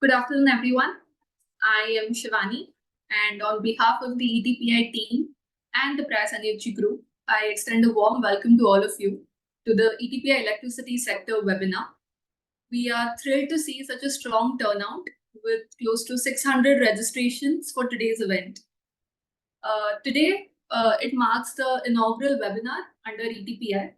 Good afternoon, everyone. I am Shivani, and on behalf of the ETPI team and the Prayas group, I extend a warm welcome to all of you to the ETPI Electricity Sector webinar. We are thrilled to see such a strong turnout with close to 600 registrations for today's event. Today, it marks the inaugural webinar under ETPI,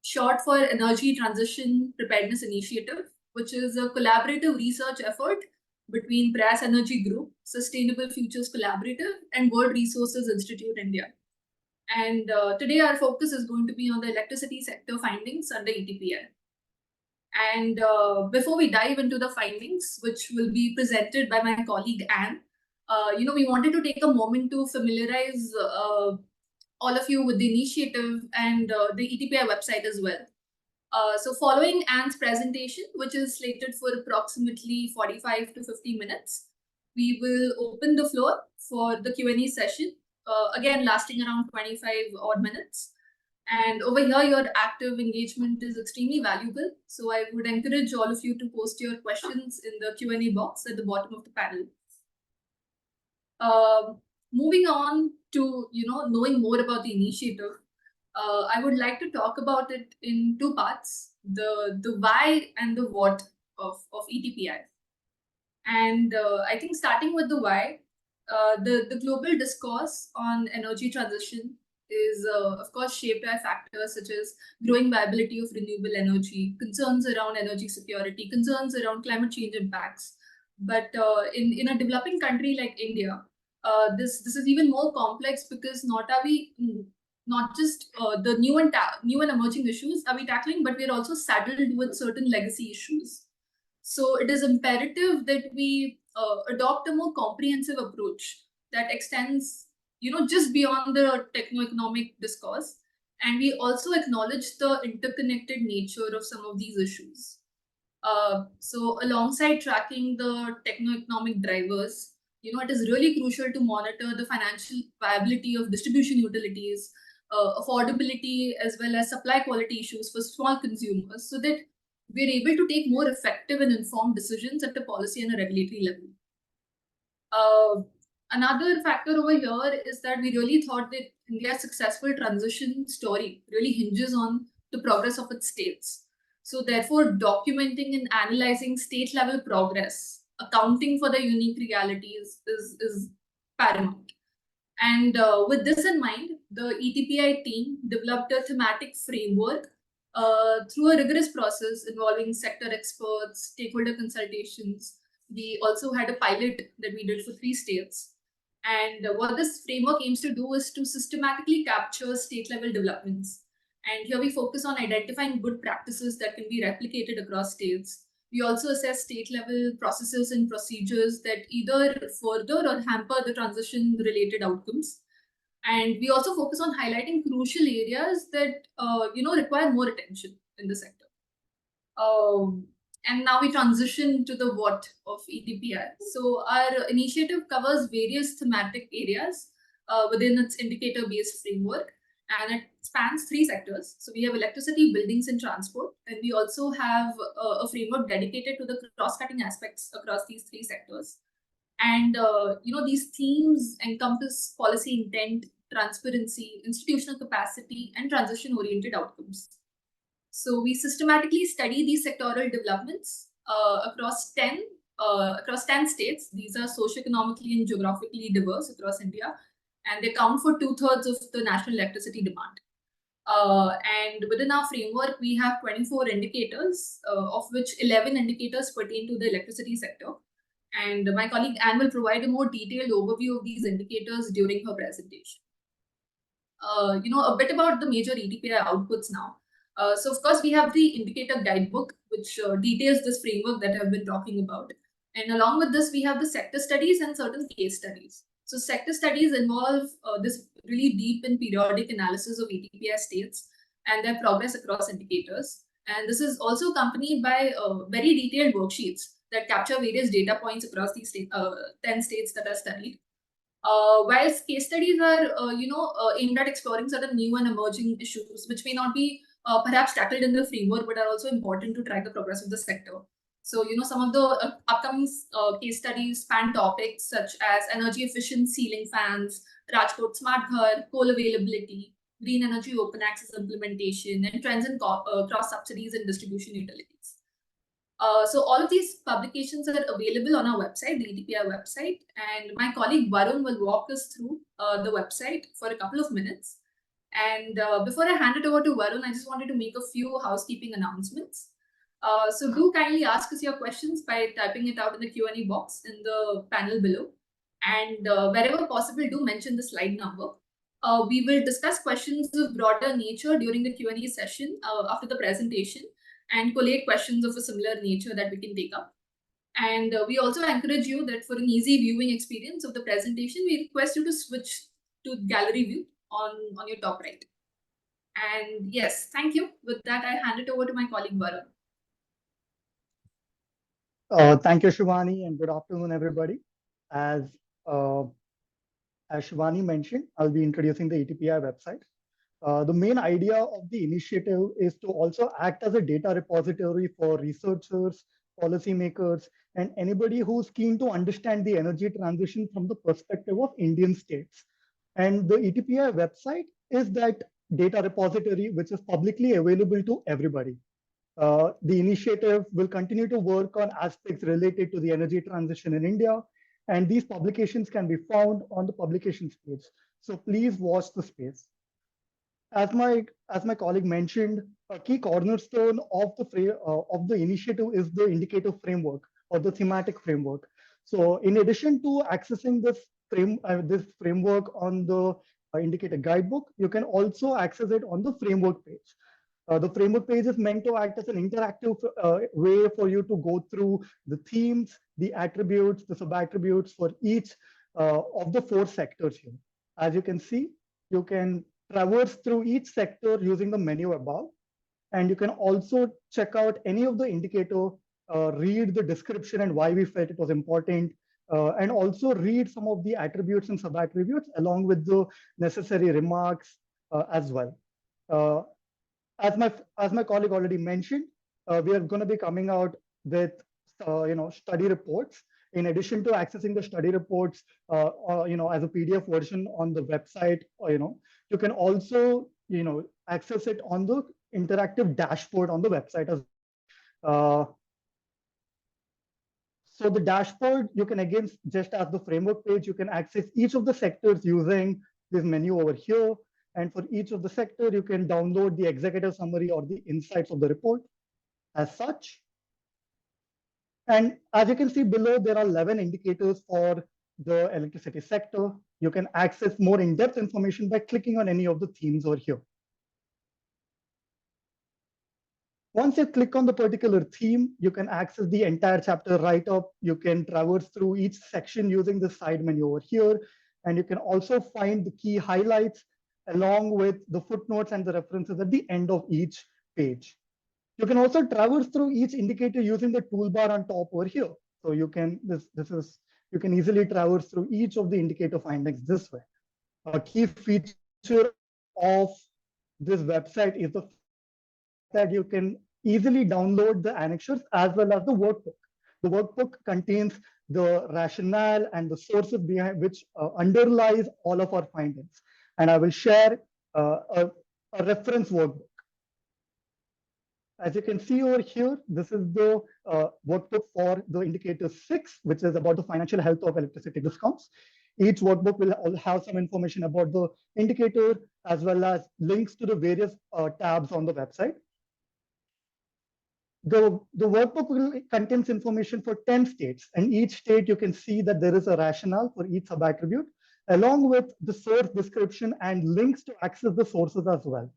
short for Energy Transition Preparedness Initiative, which is a collaborative research effort between Prayas Energy Group, Sustainable Futures Collaborative, and World Resources Institute India. And today our focus is going to be on the electricity sector findings under ETPI. And before we dive into the findings, which will be presented by my colleague Anne, we wanted to take a moment to familiarize all of you with the initiative and the ETPI website as well. So following Anne's presentation, which is slated for approximately 45 to 50 minutes, we will open the floor for the Q&A session, again lasting around 25 odd minutes. And over here, your active engagement is extremely valuable. So I would encourage all of you to post your questions in the Q&A box at the bottom of the panel. Moving on to knowing more about the initiative, I would like to talk about it in two parts: the why and the what of ETPI. And I think starting with the why, the global discourse on energy transition is, of course, shaped by factors such as growing viability of renewable energy, concerns around energy security, concerns around climate change impacts. But in a developing country like India, this is even more complex because not just the new and emerging issues are we tackling, but we're also saddled with certain legacy issues. So it is imperative that we adopt a more comprehensive approach that extends, just beyond the techno-economic discourse, and we also acknowledge the interconnected nature of some of these issues. So alongside tracking the techno-economic drivers, it is really crucial to monitor the financial viability of distribution utilities, affordability, as well as supply quality issues for small consumers, so that we're able to take more effective and informed decisions at the policy and a regulatory level. Another factor over here is that we really thought that India's successful transition story really hinges on the progress of its states. So therefore, documenting and analyzing state-level progress, accounting for the unique realities is paramount. And with this in mind, the ETPI team developed a thematic framework through a rigorous process involving sector experts, stakeholder consultations. We also had a pilot that we did for 3 states. And what this framework aims to do is to systematically capture state-level developments. And here we focus on identifying good practices that can be replicated across states. We also assess state-level processes and procedures that either further or hamper the transition-related outcomes. And we also focus on highlighting crucial areas that require more attention in the sector. And now we transition to the what of ETPI. So our initiative covers various thematic areas within its indicator-based framework, and it spans 3 sectors. So we have electricity, buildings, and transport, and we also have a framework dedicated to the cross-cutting aspects across these 3 sectors. And these themes encompass policy intent, transparency, institutional capacity, and transition-oriented outcomes. So we systematically study these sectoral developments across 10 states. These are socioeconomically and geographically diverse across India, and they account for 2/3 of the national electricity demand. And within our framework, we have 24 indicators, of which 11 indicators pertain to the electricity sector. And my colleague Anne will provide a more detailed overview of these indicators during her presentation. A bit about the major ETPI outputs now. So of course, we have the indicator guidebook, which details this framework that I've been talking about. And along with this, we have the sector studies and certain case studies. So sector studies involve this really deep and periodic analysis of ETPI states and their progress across indicators. And this is also accompanied by very detailed worksheets that capture various data points across these 10 states that are studied. Whilst case studies are, aimed at exploring certain new and emerging issues, which may not be perhaps tackled in the framework, but are also important to track the progress of the sector. So, some of the upcoming case studies span topics such as energy efficient ceiling fans, Rajkot Smart Ghar, coal availability, green energy open access implementation, and trends in cross subsidies and distribution utilities. So all of these publications are available on our website, the ETPI website, and my colleague Varun will walk us through the website for a couple of minutes. And before I hand it over to Varun, I just wanted to make a few housekeeping announcements. So do kindly ask us your questions by typing it out in the Q&A box in the panel below. And wherever possible, do mention the slide number. We will discuss questions of broader nature during the Q&A session after the presentation and collate questions of a similar nature that we can take up. And we also encourage you that for an easy viewing experience of the presentation, we request you to switch to gallery view on your top right. And yes, thank you. With that, I hand it over to my colleague Varun. Thank you, Shivani, and good afternoon, everybody. As Shivani mentioned, I'll be introducing the ETPI website. The main idea of the initiative is to also act as a data repository for researchers, policymakers, and anybody who's keen to understand the energy transition from the perspective of Indian states. And the ETPI website is that data repository which is publicly available to everybody. The initiative will continue to work on aspects related to the energy transition in India, and these publications can be found on the publications page. So please watch the space. As my colleague mentioned, a key cornerstone of the initiative is the indicator framework or the thematic framework. So in addition to accessing this framework on the indicator guidebook, you can also access it on the framework page. The framework page is meant to act as an interactive way for you to go through the themes, the attributes, the sub-attributes for each of the 4 sectors here. As you can see, you can traverse through each sector using the menu above. And you can also check out any of the indicator, read the description and why we felt it was important, and also read some of the attributes and sub-attributes along with the necessary remarks as well. As my colleague already mentioned, we are going to be coming out with study reports. In addition to accessing the study reports, as a PDF version on the website, you can also access it on the interactive dashboard on the website as well. So the dashboard, you can again, just as the framework page, you can access each of the sectors using this menu over here. And for each of the sector, you can download the executive summary or the insights of the report as such. And as you can see below, there are 11 indicators for the electricity sector. You can access more in-depth information by clicking on any of the themes over here. Once you click on the particular theme, you can access the entire chapter right up. You can traverse through each section using the side menu over here. And you can also find the key highlights along with the footnotes and the references at the end of each page. You can also traverse through each indicator using the toolbar on top over here. So you can you can easily traverse through each of the indicator findings this way. A key feature of this website is the fact that you can easily download the annexures as well as the workbook. The workbook contains the rationale and the sources behind which underlies all of our findings. And I will share a reference workbook. As you can see over here, this is the workbook for the indicator 6, which is about the financial health of electricity DISCOMs. Each workbook will have some information about the indicator as well as links to the various tabs on the website. The workbook will contains information for 10 states, and each state you can see that there is a rationale for each sub-attribute, along with the source description and links to access the sources as well.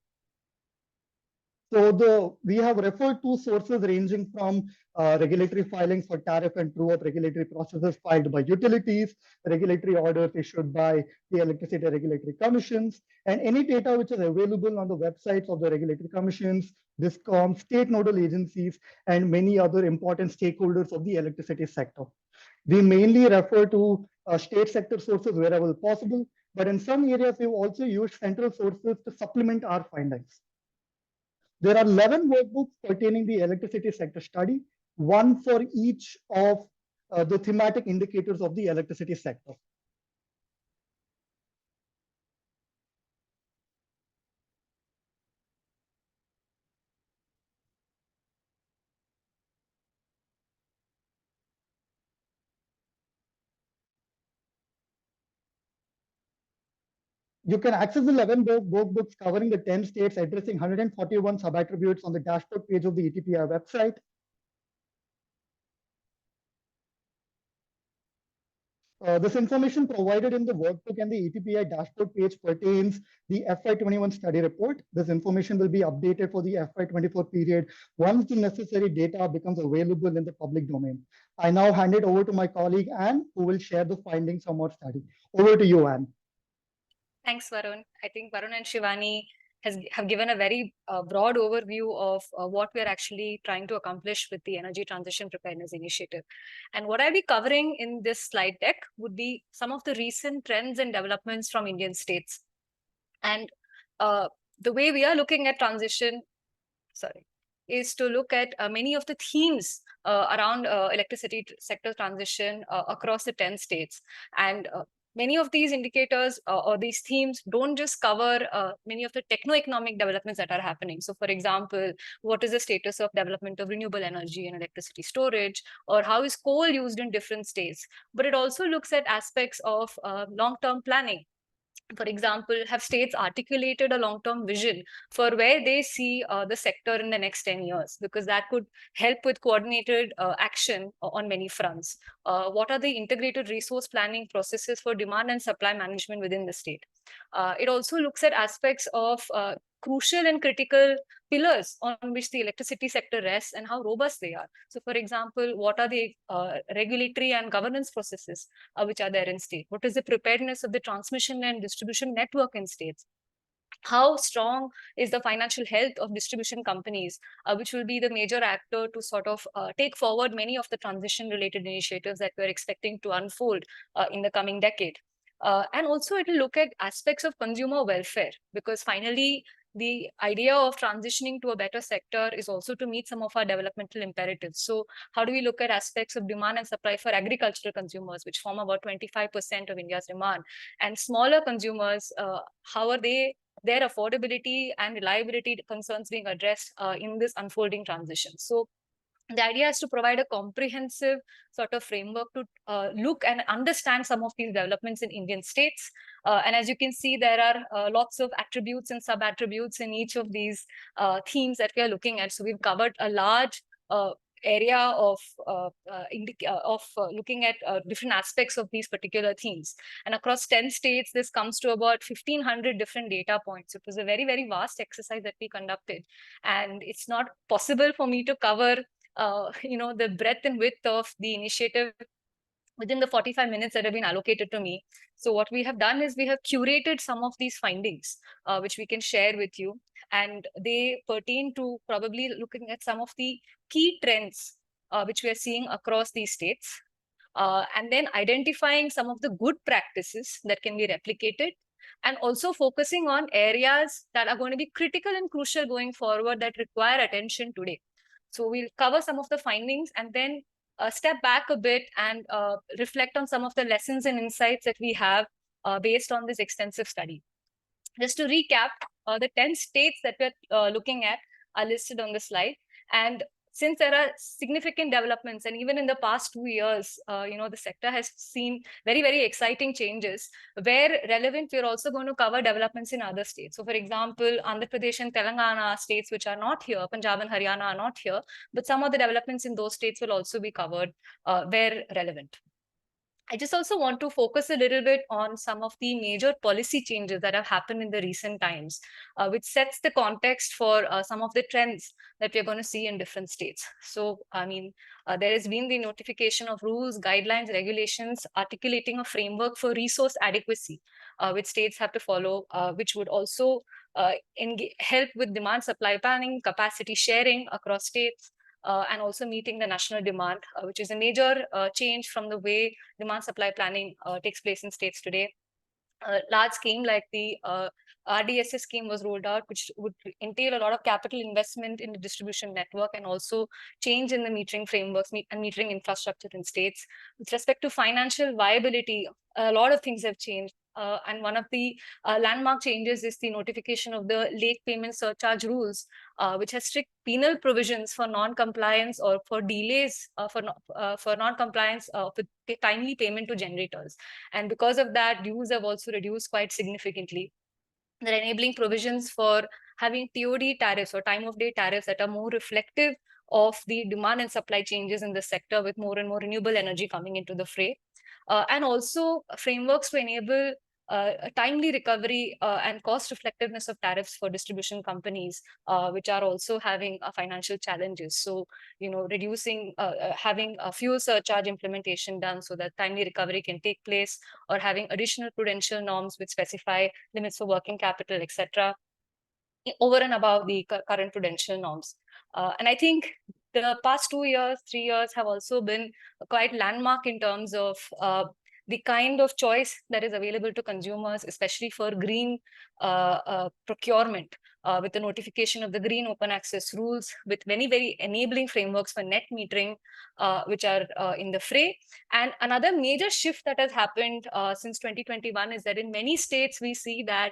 So we have referred to sources ranging from regulatory filings for tariff and true-up regulatory processes filed by utilities, regulatory orders issued by the electricity regulatory commissions, and any data which is available on the websites of the regulatory commissions, DISCOM, state nodal agencies, and many other important stakeholders of the electricity sector. We mainly refer to state sector sources wherever possible, but in some areas, we've also used central sources to supplement our findings. There are 11 workbooks pertaining the electricity sector study. one for each of the thematic indicators of the electricity sector. You can access the 11 workbooks covering the 10 states, addressing 141 sub-attributes on the dashboard page of the ETPI website. This information provided in the workbook and the ETPI dashboard page pertains the FY21 study report. This information will be updated for the FY24 period once the necessary data becomes available in the public domain. I now hand it over to my colleague, Anne, who will share the findings from our study. Over to you, Anne. Thanks, Varun. I think Varun and Shivani have given a very broad overview of what we're actually trying to accomplish with the Energy Transition Preparedness Initiative. And what I'll be covering in this slide deck would be some of the recent trends and developments from Indian states. And the way we are looking at transition, is to look at many of the themes around electricity sector transition across the 10 states. And many of these indicators or these themes don't just cover many of the techno-economic developments that are happening. So for example, what is the status of development of renewable energy and electricity storage, or how is coal used in different states? But it also looks at aspects of long-term planning. For example, have states articulated a long-term vision for where they see the sector in the next 10 years? Because that could help with coordinated action on many fronts. What are the integrated resource planning processes for demand and supply management within the state? It also looks at aspects of crucial and critical pillars on which the electricity sector rests and how robust they are. So for example, what are the regulatory and governance processes which are there in state? What is the preparedness of the transmission and distribution network in states? How strong is the financial health of distribution companies, which will be the major actor to sort of take forward many of the transition related initiatives that we're expecting to unfold in the coming decade. And also it will look at aspects of consumer welfare, because finally the idea of transitioning to a better sector is also to meet some of our developmental imperatives. So how do we look at aspects of demand and supply for agricultural consumers, which form about 25% of India's demand, and smaller consumers, how are their affordability and reliability concerns being addressed in this unfolding transition? So the idea is to provide a comprehensive sort of framework to look and understand some of these developments in Indian states. And as you can see, there are lots of attributes and sub-attributes in each of these themes that we are looking at. So we've covered a large area of looking at different aspects of these particular themes. And across 10 states, this comes to about 1,500 different data points. It was a very, very vast exercise that we conducted. And it's not possible for me to cover the breadth and width of the initiative within the 45 minutes that have been allocated to me. So what we have done is we have curated some of these findings, which we can share with you. And they pertain to probably looking at some of the key trends which we are seeing across these states. And then identifying some of the good practices that can be replicated, and also focusing on areas that are going to be critical and crucial going forward that require attention today. So we'll cover some of the findings and then step back a bit and reflect on some of the lessons and insights that we have based on this extensive study. Just to recap, the 10 states that we're looking at are listed on the slide. And since there are significant developments, and even in the past 2 years, the sector has seen very, very exciting changes. Where relevant, we're also going to cover developments in other states. So for example, Andhra Pradesh and Telangana states, which are not here, Punjab and Haryana are not here, but some of the developments in those states will also be covered where relevant. I just also want to focus a little bit on some of the major policy changes that have happened in the recent times, which sets the context for some of the trends that we're going to see in different states. So, there has been the notification of rules, guidelines, regulations, articulating a framework for resource adequacy, which states have to follow, which would also help with demand supply planning, capacity sharing across states, and also meeting the national demand, which is a major change from the way demand supply planning takes place in states today. large scheme like the RDSS scheme was rolled out, which would entail a lot of capital investment in the distribution network and also change in the metering frameworks and metering infrastructure in states. With respect to financial viability, a lot of things have changed. And one of the landmark changes is the notification of the late payment surcharge rules, which has strict penal provisions for non-compliance or for delays for non-compliance with timely payment to generators. And because of that, dues have also reduced quite significantly. They're enabling provisions for having TOD tariffs or time of day tariffs that are more reflective of the demand and supply changes in the sector, with more and more renewable energy coming into the fray. And also frameworks to enable a timely recovery and cost reflectiveness of tariffs for distribution companies, which are also having financial challenges. So, reducing, having a fuel surcharge implementation done so that timely recovery can take place, or having additional prudential norms which specify limits for working capital, etc., over and above the current prudential norms. And I think the past 2 years, 3 years have also been quite landmark in terms of the kind of choice that is available to consumers, especially for green procurement, with the notification of the green open access rules, with many, very enabling frameworks for net metering, which are in the fray. And another major shift that has happened since 2021 is that in many states, we see that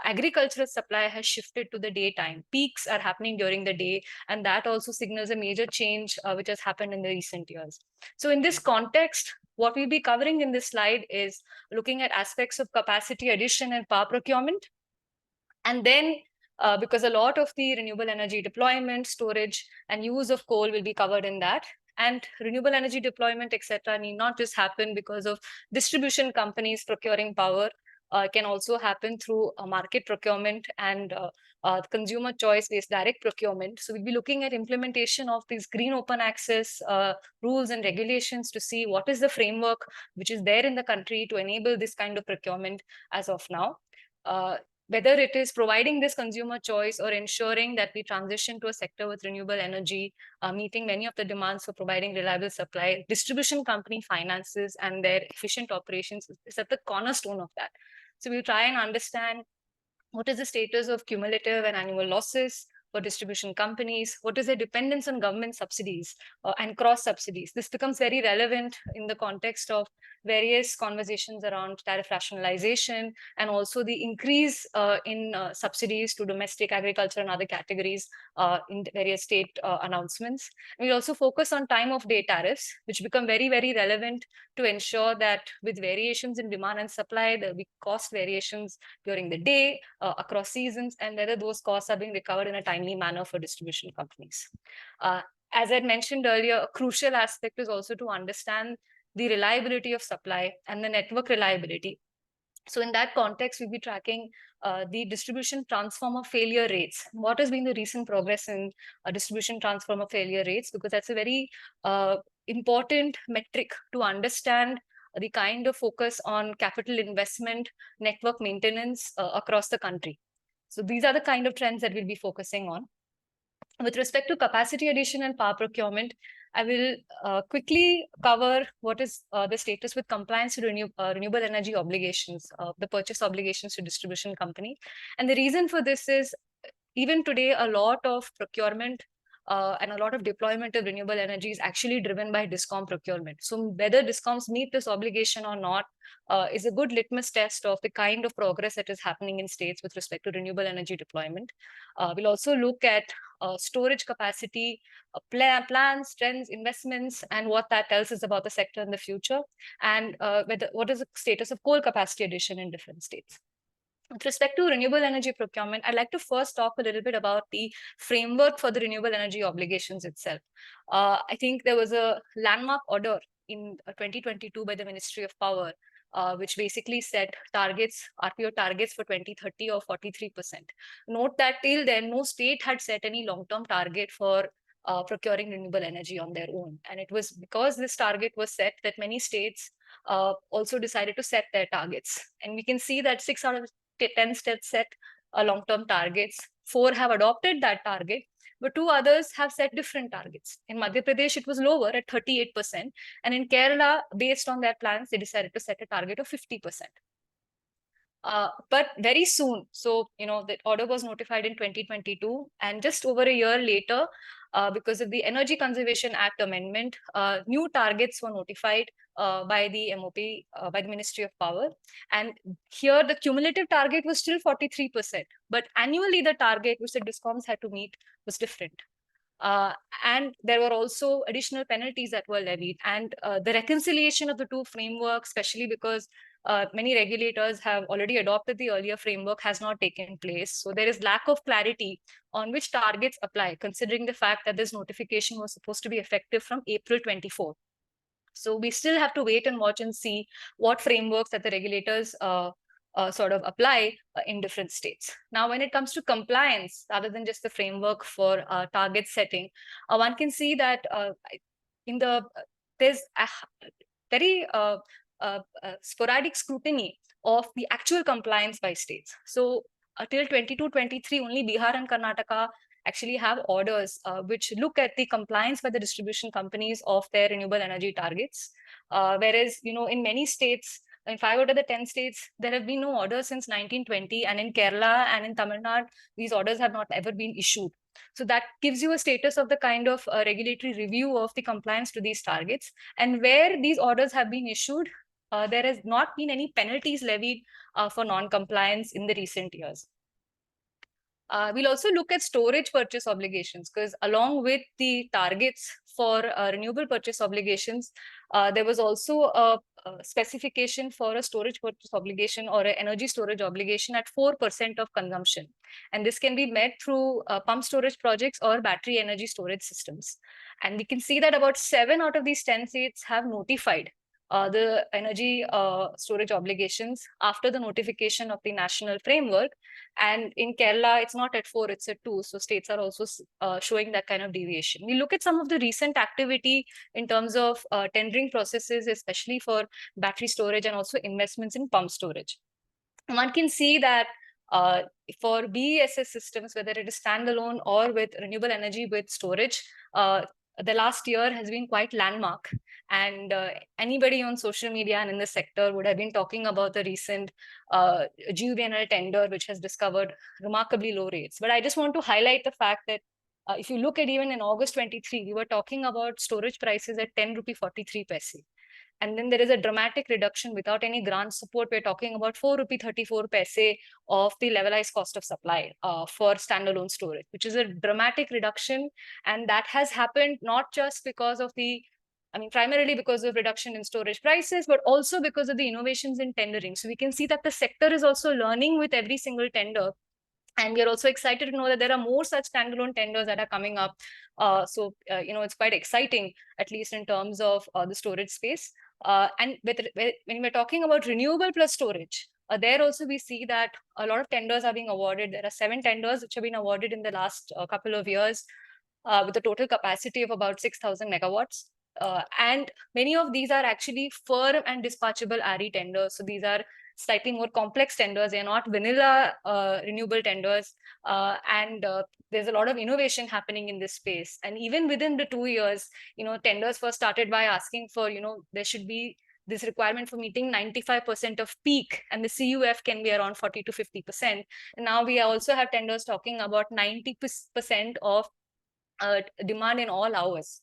agricultural supply has shifted to the daytime. Peaks are happening during the day, and that also signals a major change which has happened in the recent years. So in this context, what we'll be covering in this slide is looking at aspects of capacity addition and power procurement. And then, because a lot of the renewable energy deployment, storage, and use of coal will be covered in that. And renewable energy deployment, etc., need not just happen because of distribution companies procuring power. Can also happen through market procurement and consumer choice-based direct procurement. So we'll be looking at implementation of these green open access rules and regulations to see what is the framework which is there in the country to enable this kind of procurement as of now. Whether it is providing this consumer choice or ensuring that we transition to a sector with renewable energy, meeting many of the demands for providing reliable supply, distribution company finances and their efficient operations is at the cornerstone of that. So we'll try and understand what is the status of cumulative and annual losses for distribution companies, what is their dependence on government subsidies and cross subsidies. This becomes very relevant in the context of various conversations around tariff rationalization and also the increase in subsidies to domestic agriculture and other categories in various state announcements. We'll also focus on time of day tariffs, which become very, very relevant to ensure that with variations in demand and supply, there will be cost variations during the day, across seasons, and whether those costs are being recovered in a timely manner for distribution companies. As I mentioned earlier, a crucial aspect is also to understand the reliability of supply and the network reliability. So in that context, we'll be tracking the distribution transformer failure rates. What has been the recent progress in distribution transformer failure rates? Because that's a very important metric to understand the kind of focus on capital investment, network maintenance across the country. So these are the kind of trends that we'll be focusing on. With respect to capacity addition and power procurement, I will quickly cover what is the status with compliance to renewable energy obligations, the purchase obligations to distribution company. And the reason for this is even today, a lot of procurement and a lot of deployment of renewable energy is actually driven by DISCOM procurement. So whether DISCOMs meet this obligation or not is a good litmus test of the kind of progress that is happening in states with respect to renewable energy deployment. We'll also look at storage capacity, plans, trends, investments, and what that tells us about the sector in the future, and what is the status of coal capacity addition in different states. With respect to renewable energy procurement, I'd like to first talk a little bit about the framework for the renewable energy obligations itself. I think there was a landmark order in 2022 by the Ministry of Power, which basically set targets, RPO targets for 2030 of 43%. Note that till then, no state had set any long-term target for procuring renewable energy on their own. And it was because this target was set that many states also decided to set their targets. And we can see that 6 out of 10 states set long-term targets. 4 have adopted that target, but 2 others have set different targets. In Madhya Pradesh, it was lower at 38%. And in Kerala, based on their plans, they decided to set a target of 50%. But very soon, so the order was notified in 2022, and just over a year later, because of the Energy Conservation Act amendment, new targets were notified by the MOP, by the Ministry of Power. And here the cumulative target was still 43%, but annually the target which the DISCOMs had to meet was different. And there were also additional penalties that were levied. And the reconciliation of the two frameworks, especially because many regulators have already adopted the earlier framework, has not taken place. So there is lack of clarity on which targets apply, considering the fact that this notification was supposed to be effective from April 24. So we still have to wait and watch and see what frameworks that the regulators sort of apply in different states. Now, when it comes to compliance, rather than just the framework for target setting, one can see that there's a very sporadic scrutiny of the actual compliance by states. So till 22-23, only Bihar and Karnataka actually have orders which look at the compliance by the distribution companies of their renewable energy targets. Whereas, in many states, in 5 out of the 10 states, there have been no orders since 1920. And in Kerala and in Tamil Nadu, these orders have not ever been issued. So that gives you a status of the kind of regulatory review of the compliance to these targets. And where these orders have been issued, there has not been any penalties levied for non-compliance in the recent years. We'll also look at storage purchase obligations, because along with the targets for renewable purchase obligations, there was also a specification for a storage purchase obligation or an energy storage obligation at 4% of consumption. And this can be met through pump storage projects or battery energy storage systems. And we can see that about 7 out of these 10 states have notified the energy storage obligations after the notification of the national framework. And in Kerala, it's not at 4, it's at 2. So states are also showing that kind of deviation. We look at some of the recent activity in terms of tendering processes, especially for battery storage and also investments in pump storage. One can see that for BESS systems, whether it is standalone or with renewable energy with storage, the last year has been quite landmark. And anybody on social media and in the sector would have been talking about the recent GUVNL tender, which has discovered remarkably low rates. But I just want to highlight the fact that if you look at even in August 23, we were talking about storage prices at 10 rupee 43 paise. And then there is a dramatic reduction without any grant support. We're talking about 4 rupee 34 paise of the levelized cost of supply for standalone storage, which is a dramatic reduction. And that has happened not just because of primarily because of reduction in storage prices, but also because of the innovations in tendering. So we can see that the sector is also learning with every single tender. And we are also excited to know that there are more such standalone tenders that are coming up. So it's quite exciting, at least in terms of the storage space. And when we're talking about renewable plus storage, there also we see that a lot of tenders are being awarded. There are 7 tenders which have been awarded in the last couple of years with a total capacity of about 6,000 megawatts. And many of these are actually firm and dispatchable RE tenders. So these are slightly more complex tenders. They're not vanilla renewable tenders. And there's a lot of innovation happening in this space. And even within the 2 years, tenders first started by asking for, there should be this requirement for meeting 95% of peak, and the CUF can be around 40 to 50%. And now we also have tenders talking about 90% of demand in all hours,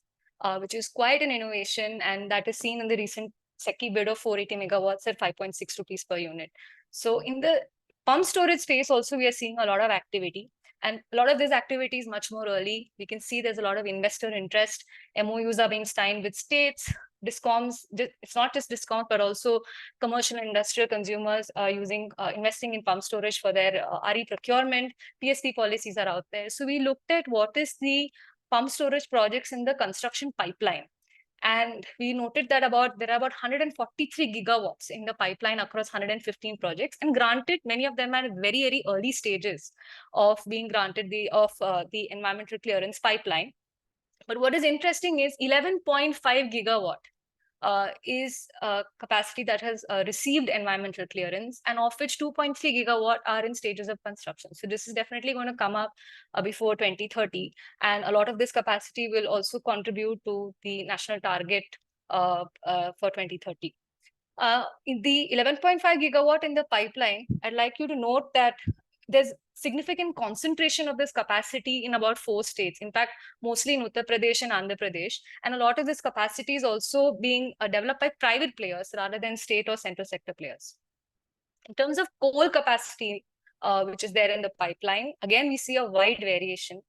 which is quite an innovation. And that is seen in the recent SECI bid of 480 megawatts at 5.6 rupees per unit. So in the pump storage space also, we are seeing a lot of activity. And a lot of this activity is much more early. We can see there's a lot of investor interest. MOUs are being signed with states, DISCOMs. It's not just DISCOMs, but also commercial and industrial consumers are investing in pump storage for their RE procurement. PSP policies are out there. So we looked at what is the pump storage projects in the construction pipeline. And we noted that there are about 143 gigawatts in the pipeline across 115 projects. And granted, many of them are at very, very early stages of being granted the environmental clearance pipeline. But what is interesting is 11.5 gigawatt is capacity that has received environmental clearance, and of which 2.3 gigawatt are in stages of construction. So this is definitely going to come up before 2030. And a lot of this capacity will also contribute to the national target for 2030. In the 11.5 gigawatt in the pipeline, I'd like you to note that there's significant concentration of this capacity in about 4 states. In fact, mostly in Uttar Pradesh and Andhra Pradesh. And a lot of this capacity is also being developed by private players rather than state or central sector players. In terms of coal capacity, which is there in the pipeline, again, we see a wide variation.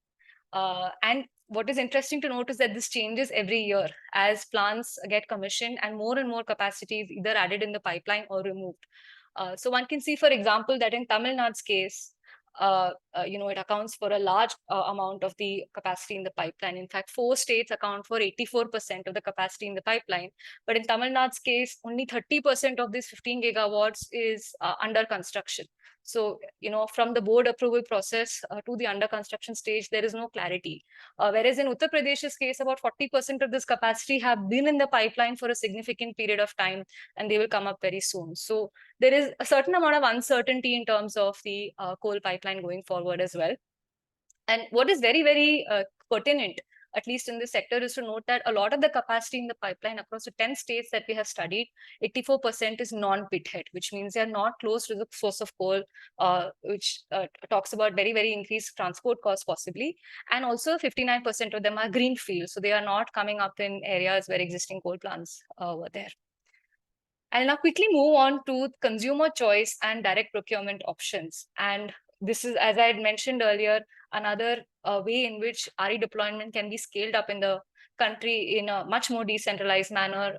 And what is interesting to note is that this changes every year as plants get commissioned and more capacity is either added in the pipeline or removed. So one can see, for example, that in Tamil Nadu's case, it accounts for a large amount of the capacity in the pipeline. In fact, 4 states account for 84% of the capacity in the pipeline. But in Tamil Nadu's case, only 30% of this 15 gigawatts is under construction. So, from the board approval process to the under construction stage, there is no clarity. Whereas in Uttar Pradesh's case, about 40% of this capacity have been in the pipeline for a significant period of time, and they will come up very soon. So there is a certain amount of uncertainty in terms of the coal pipeline going forward as well. And what is very, very pertinent, at least in this sector, is to note that a lot of the capacity in the pipeline across the 10 states that we have studied, 84% is non-pit head, which means they are not close to the source of coal, which talks about very, very increased transport costs possibly. And also 59% of them are greenfield. So they are not coming up in areas where existing coal plants were there. I'll now quickly move on to consumer choice and direct procurement options. And this is, as I had mentioned earlier, another way in which RE deployment can be scaled up in the country in a much more decentralized manner,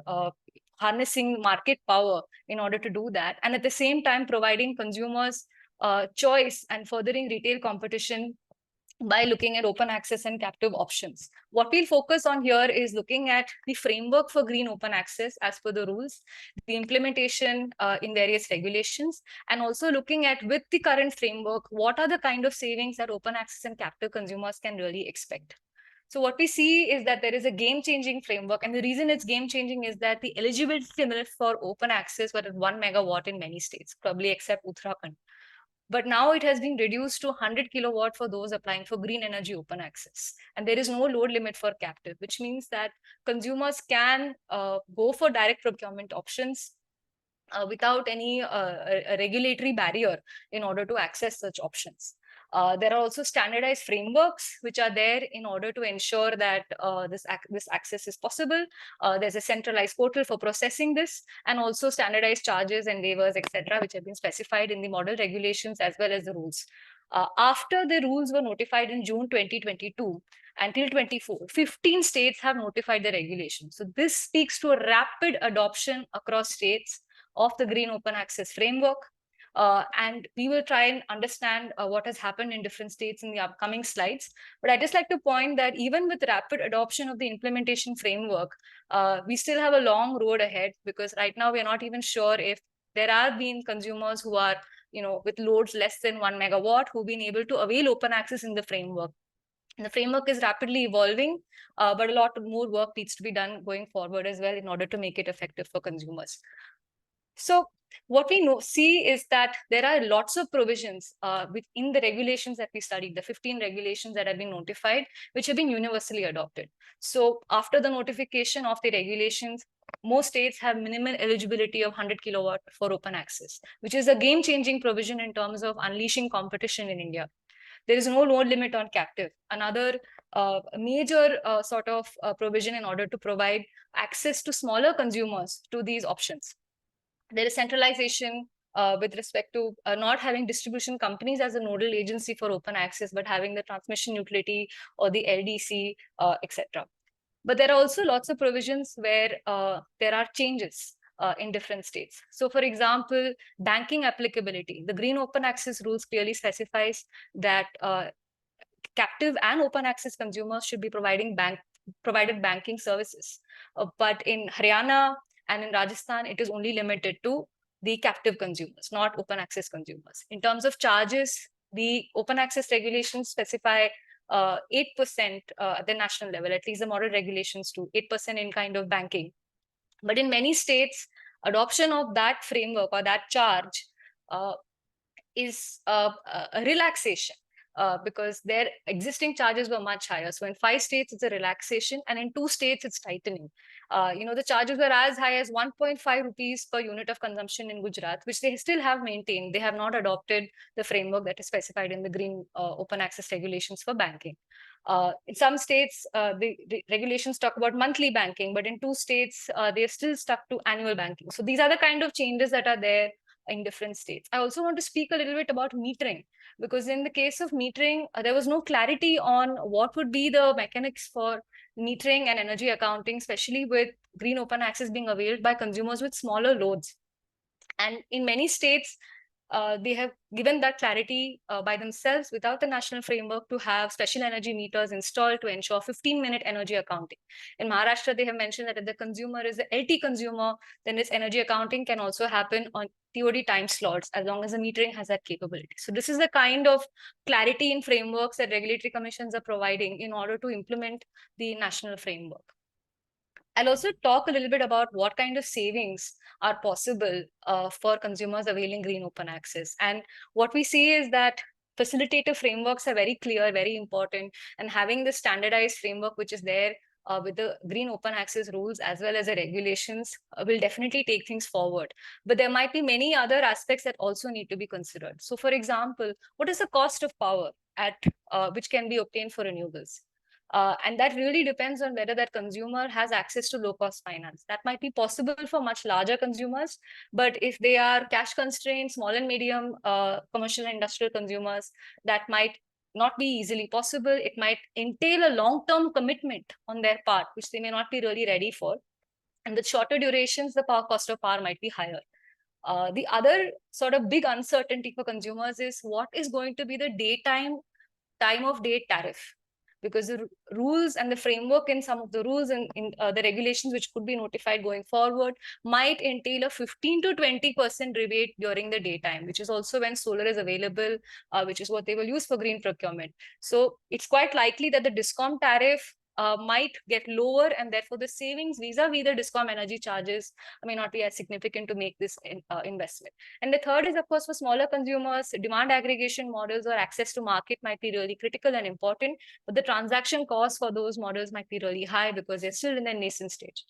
harnessing market power in order to do that. And at the same time, providing consumers choice and furthering retail competition by looking at open access and captive options. What we'll focus on here is looking at the framework for green open access as per the rules, the implementation in various regulations, and also looking at, with the current framework, what are the kind of savings that open access and captive consumers can really expect. So what we see is that there is a game-changing framework, and the reason it's game-changing is that the eligibility limit for open access were at 1 megawatt in many states, probably except Uttarakhand. But now it has been reduced to 100 kilowatt for those applying for green energy open access. And there is no load limit for captive, which means that consumers can go for direct procurement options without any regulatory barrier in order to access such options. There are also standardized frameworks which are there in order to ensure that this access is possible. There's a centralized portal for processing this, and also standardized charges and waivers, etc., which have been specified in the model regulations as well as the rules. After the rules were notified in June 2022, until 24, 15 states have notified the regulation. So this speaks to a rapid adoption across states of the Green Open Access Framework. And we will try and understand what has happened in different states in the upcoming slides. But I'd just like to point that even with rapid adoption of the implementation framework, we still have a long road ahead, because right now we are not even sure if there have been consumers who are, with loads less than 1 megawatt who've been able to avail open access in the framework. And the framework is rapidly evolving, but a lot more work needs to be done going forward as well in order to make it effective for consumers. So what we see is that there are lots of provisions within the regulations that we studied, the 15 regulations that have been notified, which have been universally adopted. So after the notification of the regulations, most states have minimum eligibility of 100 kilowatt for open access, which is a game-changing provision in terms of unleashing competition in India. There is no load limit on captive. Another major sort of provision in order to provide access to smaller consumers to these options. There is centralization with respect to not having distribution companies as a nodal agency for open access, but having the transmission utility or the LDC, etc. But there are also lots of provisions where there are changes in different states. So for example, banking applicability. The Green Open Access rules clearly specifies that captive and open access consumers should be provided banking services. But in Haryana and in Rajasthan, it is only limited to the captive consumers, not open access consumers. In terms of charges, the open access regulations specify 8% at the national level, at least the model regulations do, 8% in kind of banking. But in many states, adoption of that framework or that charge is a relaxation. Because their existing charges were much higher. So in 5 states, it's a relaxation, and in 2 states, it's tightening. The charges were as high as 1.5 rupees per unit of consumption in Gujarat, which they still have maintained. They have not adopted the framework that is specified in the green open access regulations for banking. In some states, the regulations talk about monthly banking, but in 2 states, they're still stuck to annual banking. So these are the kind of changes that are there in different states. I also want to speak a little bit about metering, because in the case of metering, there was no clarity on what would be the mechanics for metering and energy accounting, especially with green open access being availed by consumers with smaller loads. And in many states, they have given that clarity by themselves without a national framework to have special energy meters installed to ensure 15-minute energy accounting. In Maharashtra, they have mentioned that if the consumer is an LT consumer, then this energy accounting can also happen on TOD time slots as long as the metering has that capability. So this is the kind of clarity in frameworks that regulatory commissions are providing in order to implement the national framework. I'll also talk a little bit about what kind of savings are possible for consumers availing green open access. And what we see is that facilitative frameworks are very clear, very important, and having the standardized framework which is there with the green open access rules as well as the regulations will definitely take things forward. But there might be many other aspects that also need to be considered. So for example, what is the cost of power at which can be obtained for renewables? And that really depends on whether that consumer has access to low-cost finance. That might be possible for much larger consumers, but if they are cash constrained, small and medium commercial and industrial consumers, that might not be easily possible. It might entail a long-term commitment on their part, which they may not be really ready for. And with shorter durations, the cost of power might be higher. The other sort of big uncertainty for consumers is what is going to be the time of day tariff, because the rules and the framework in some of the rules and in the regulations which could be notified going forward might entail a 15 to 20% rebate during the daytime, which is also when solar is available, which is what they will use for green procurement. So it's quite likely that the DISCOM tariff might get lower, and therefore the savings vis-a-vis the DISCOM energy charges may not be as significant to make this investment. And the third is, of course, for smaller consumers, demand aggregation models or access to market might be really critical and important, but the transaction costs for those models might be really high because they're still in their nascent stage.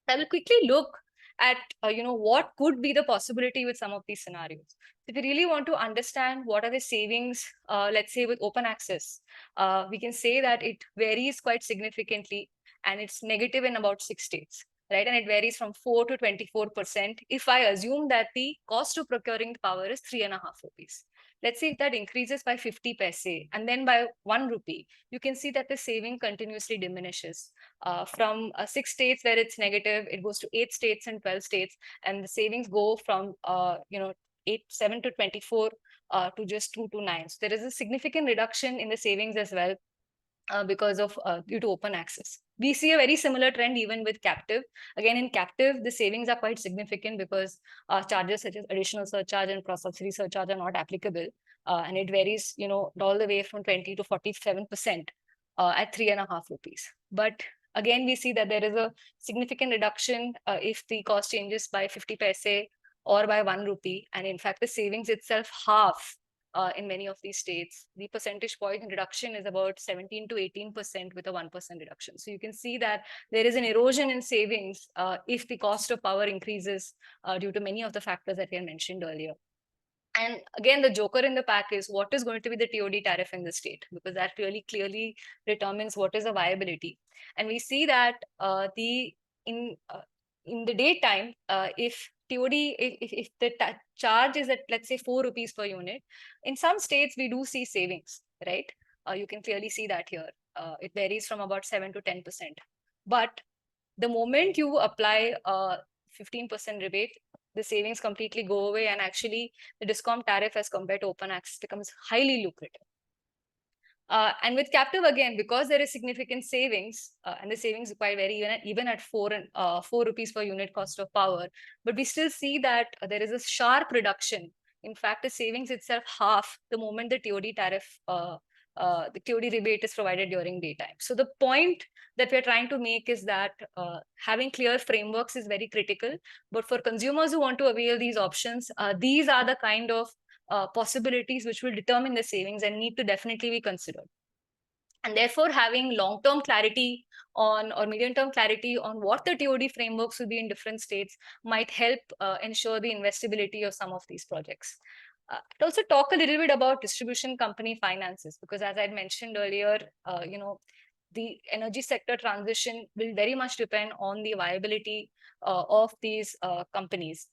I will quickly look at what could be the possibility with some of these scenarios. If we really want to understand what are the savings, let's say with open access, we can say that it varies quite significantly, and it's negative in about 6 states, right? And it varies from 4 to 24% if I assume that the cost of procuring the power is 3.5 rupees. Let's say if that increases by 50 paise and then by 1 rupee, you can see that the saving continuously diminishes. From 6 states where it's negative, it goes to 8 states and 12 states, and the savings go from 7 to 24 to just 2 to 9. So there is a significant reduction in the savings as well because of due to open access. We see a very similar trend even with captive. Again, in captive, the savings are quite significant because charges such as additional surcharge and cross-subsidy surcharge are not applicable. And it varies, all the way from 20 to 47% at 3.5 rupees. But again, we see that there is a significant reduction if the cost changes by 50 paise or by 1 rupee. And in fact, the savings itself half in many of these states. The percentage point reduction is about 17 to 18% with a 1% reduction. So you can see that there is an erosion in savings if the cost of power increases due to many of the factors that we had mentioned earlier. And again, the joker in the pack is what is going to be the TOD tariff in the state, because that really clearly determines what is the viability. And we see that in the daytime, if TOD, if the charge is at, let's say, 4 rupees per unit, in some states, we do see savings, right? You can clearly see that here. It varies from about 7 to 10%. But the moment you apply 15% rebate, the savings completely go away, and actually the DISCOM tariff as compared to open access becomes highly lucrative. And with captive, again, because there is significant savings, and the savings quite vary even at 4 rupees per unit cost of power, but we still see that there is a sharp reduction. In fact, the savings itself half the moment the TOD tariff, the TOD rebate is provided during daytime. So the point that we're trying to make is that having clear frameworks is very critical. But for consumers who want to avail these options, these are the kind of possibilities which will determine the savings and need to definitely be considered. And therefore, having long-term clarity on, or medium-term clarity on what the TOD frameworks will be in different states might help ensure the investability of some of these projects. I'd also talk a little bit about distribution company finances, because as I mentioned earlier, the energy sector transition will very much depend on the viability of these companies.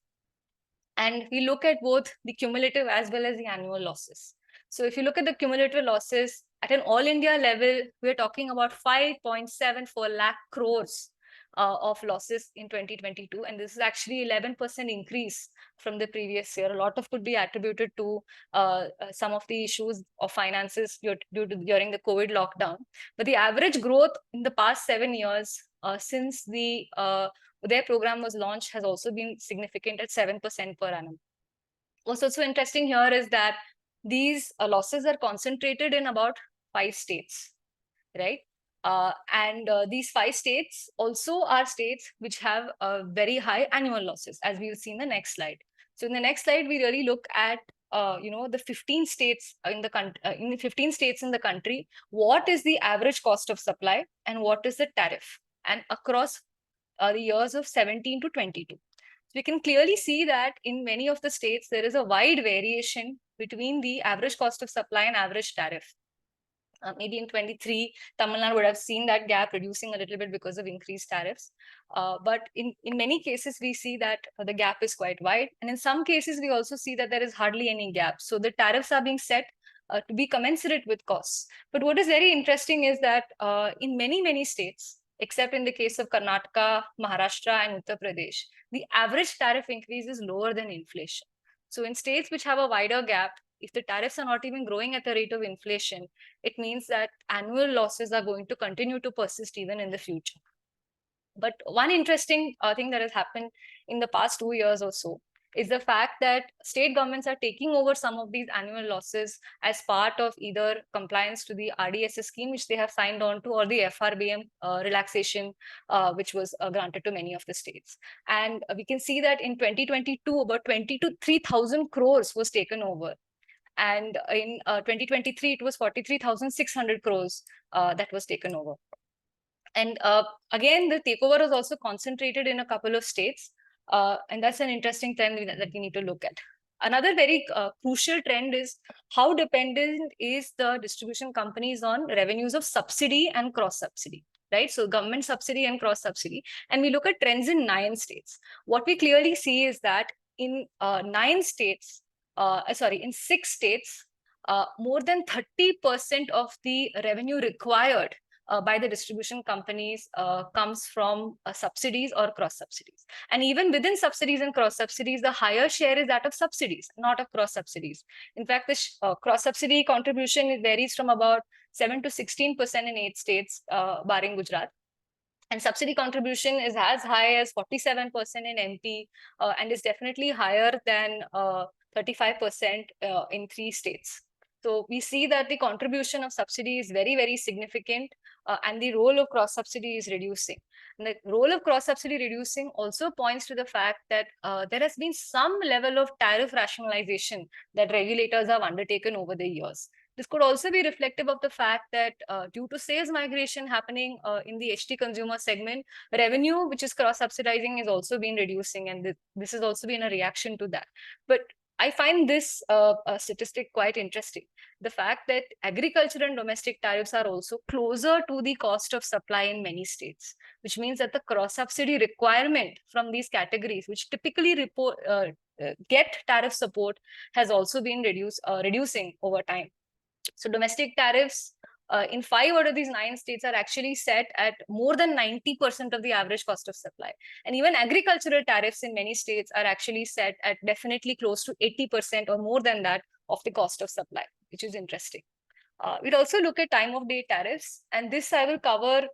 And we look at both the cumulative as well as the annual losses. So if you look at the cumulative losses at an all India level, we're talking about 5.74 lakh crores of losses in 2022. And this is actually 11% increase from the previous year. A lot of could be attributed to some of the issues of finances during the COVID lockdown. But the average growth in the past 7 years since their program was launched has also been significant at 7% per annum. What's also interesting here is that these losses are concentrated in about 5 states, right? And these 5 states also are states which have very high annual losses, as we will see in the next slide. So in the next slide, we really look at the 15 states in the 15 states in the country. What is the average cost of supply and what is the tariff? And across the years of 17 to 22. So we can clearly see that in many of the states, there is a wide variation between the average cost of supply and average tariff. Maybe in 23, Tamil Nadu would have seen that gap reducing a little bit because of increased tariffs. But in many cases, we see that the gap is quite wide. And in some cases, we also see that there is hardly any gap. So the tariffs are being set to be commensurate with costs. But what is very interesting is that in many states, except in the case of Karnataka, Maharashtra, and Uttar Pradesh, the average tariff increase is lower than inflation. So in states which have a wider gap, if the tariffs are not even growing at the rate of inflation, it means that annual losses are going to continue to persist even in the future. But one interesting thing that has happened in the past 2 years or so is the fact that state governments are taking over some of these annual losses as part of either compliance to the RDSS scheme, which they have signed on to, or the FRBM relaxation, which was granted to many of the states. And we can see that in 2022, about 23,000 crores was taken over. And in 2023, it was 43,600 crores that was taken over. And again, the takeover was also concentrated in a couple of states. And that's an interesting trend that we need to look at. Another very crucial trend is how dependent is the distribution companies on revenues of subsidy and cross subsidy, right? So government subsidy and cross subsidy. And we look at trends in 9 states. What we clearly see is that in 9 states, in 6 states, more than 30% of the revenue required by the distribution companies comes from subsidies or cross subsidies. And even within subsidies and cross subsidies, the higher share is that of subsidies, not of cross subsidies. In fact, the cross subsidy contribution varies from about 7 to 16% in 8 states, barring Gujarat. And subsidy contribution is as high as 47% in MP and is definitely higher than 35% in 3 states. So we see that the contribution of subsidy is very, very significant and the role of cross subsidy is reducing. And the role of cross subsidy reducing also points to the fact that there has been some level of tariff rationalization that regulators have undertaken over the years. This could also be reflective of the fact that due to sales migration happening in the HT consumer segment, revenue, which is cross-subsidizing, is also been reducing. And this has also been a reaction to that. But I find this statistic quite interesting. The fact that agriculture and domestic tariffs are also closer to the cost of supply in many states, which means that the cross-subsidy requirement from these categories, which typically get tariff support, has also been reducing over time. So domestic tariffs in 5 out of these 9 states are actually set at more than 90% of the average cost of supply. And even agricultural tariffs in many states are actually set at definitely close to 80% or more than that of the cost of supply, which is interesting. We'd also look at time of day tariffs, and this I will cover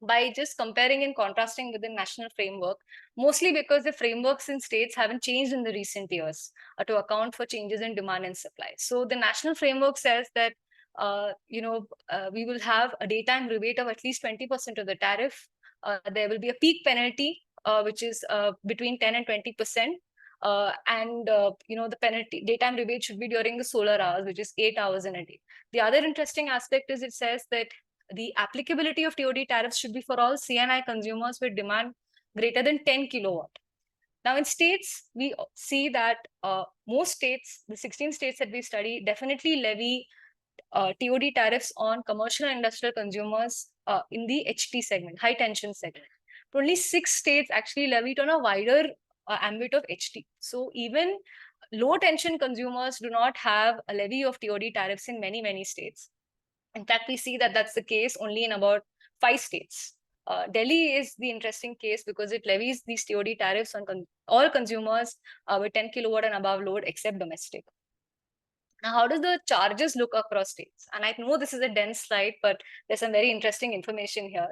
by just comparing and contrasting with the national framework, mostly because the frameworks in states haven't changed in the recent years to account for changes in demand and supply. So the national framework says that we will have a daytime rebate of at least 20% of the tariff. There will be a peak penalty, which is between 10 and 20%. The penalty daytime rebate should be during the solar hours, which is 8 hours in a day. The other interesting aspect is it says that the applicability of TOD tariffs should be for all C&I consumers with demand greater than 10 kilowatt. Now, in states, we see that most states, the 16 states that we study, definitely levy TOD tariffs on commercial and industrial consumers in the HT segment, high tension segment. But only 6 states actually levied on a wider ambit of HT. So even low tension consumers do not have a levy of TOD tariffs in many, many states. In fact, we see that that's the case only in about 5 states. Delhi is the interesting case because it levies these TOD tariffs on all consumers with 10 kilowatt and above load except domestic. Now, how does the charges look across states? And I know this is a dense slide, but there's some very interesting information here.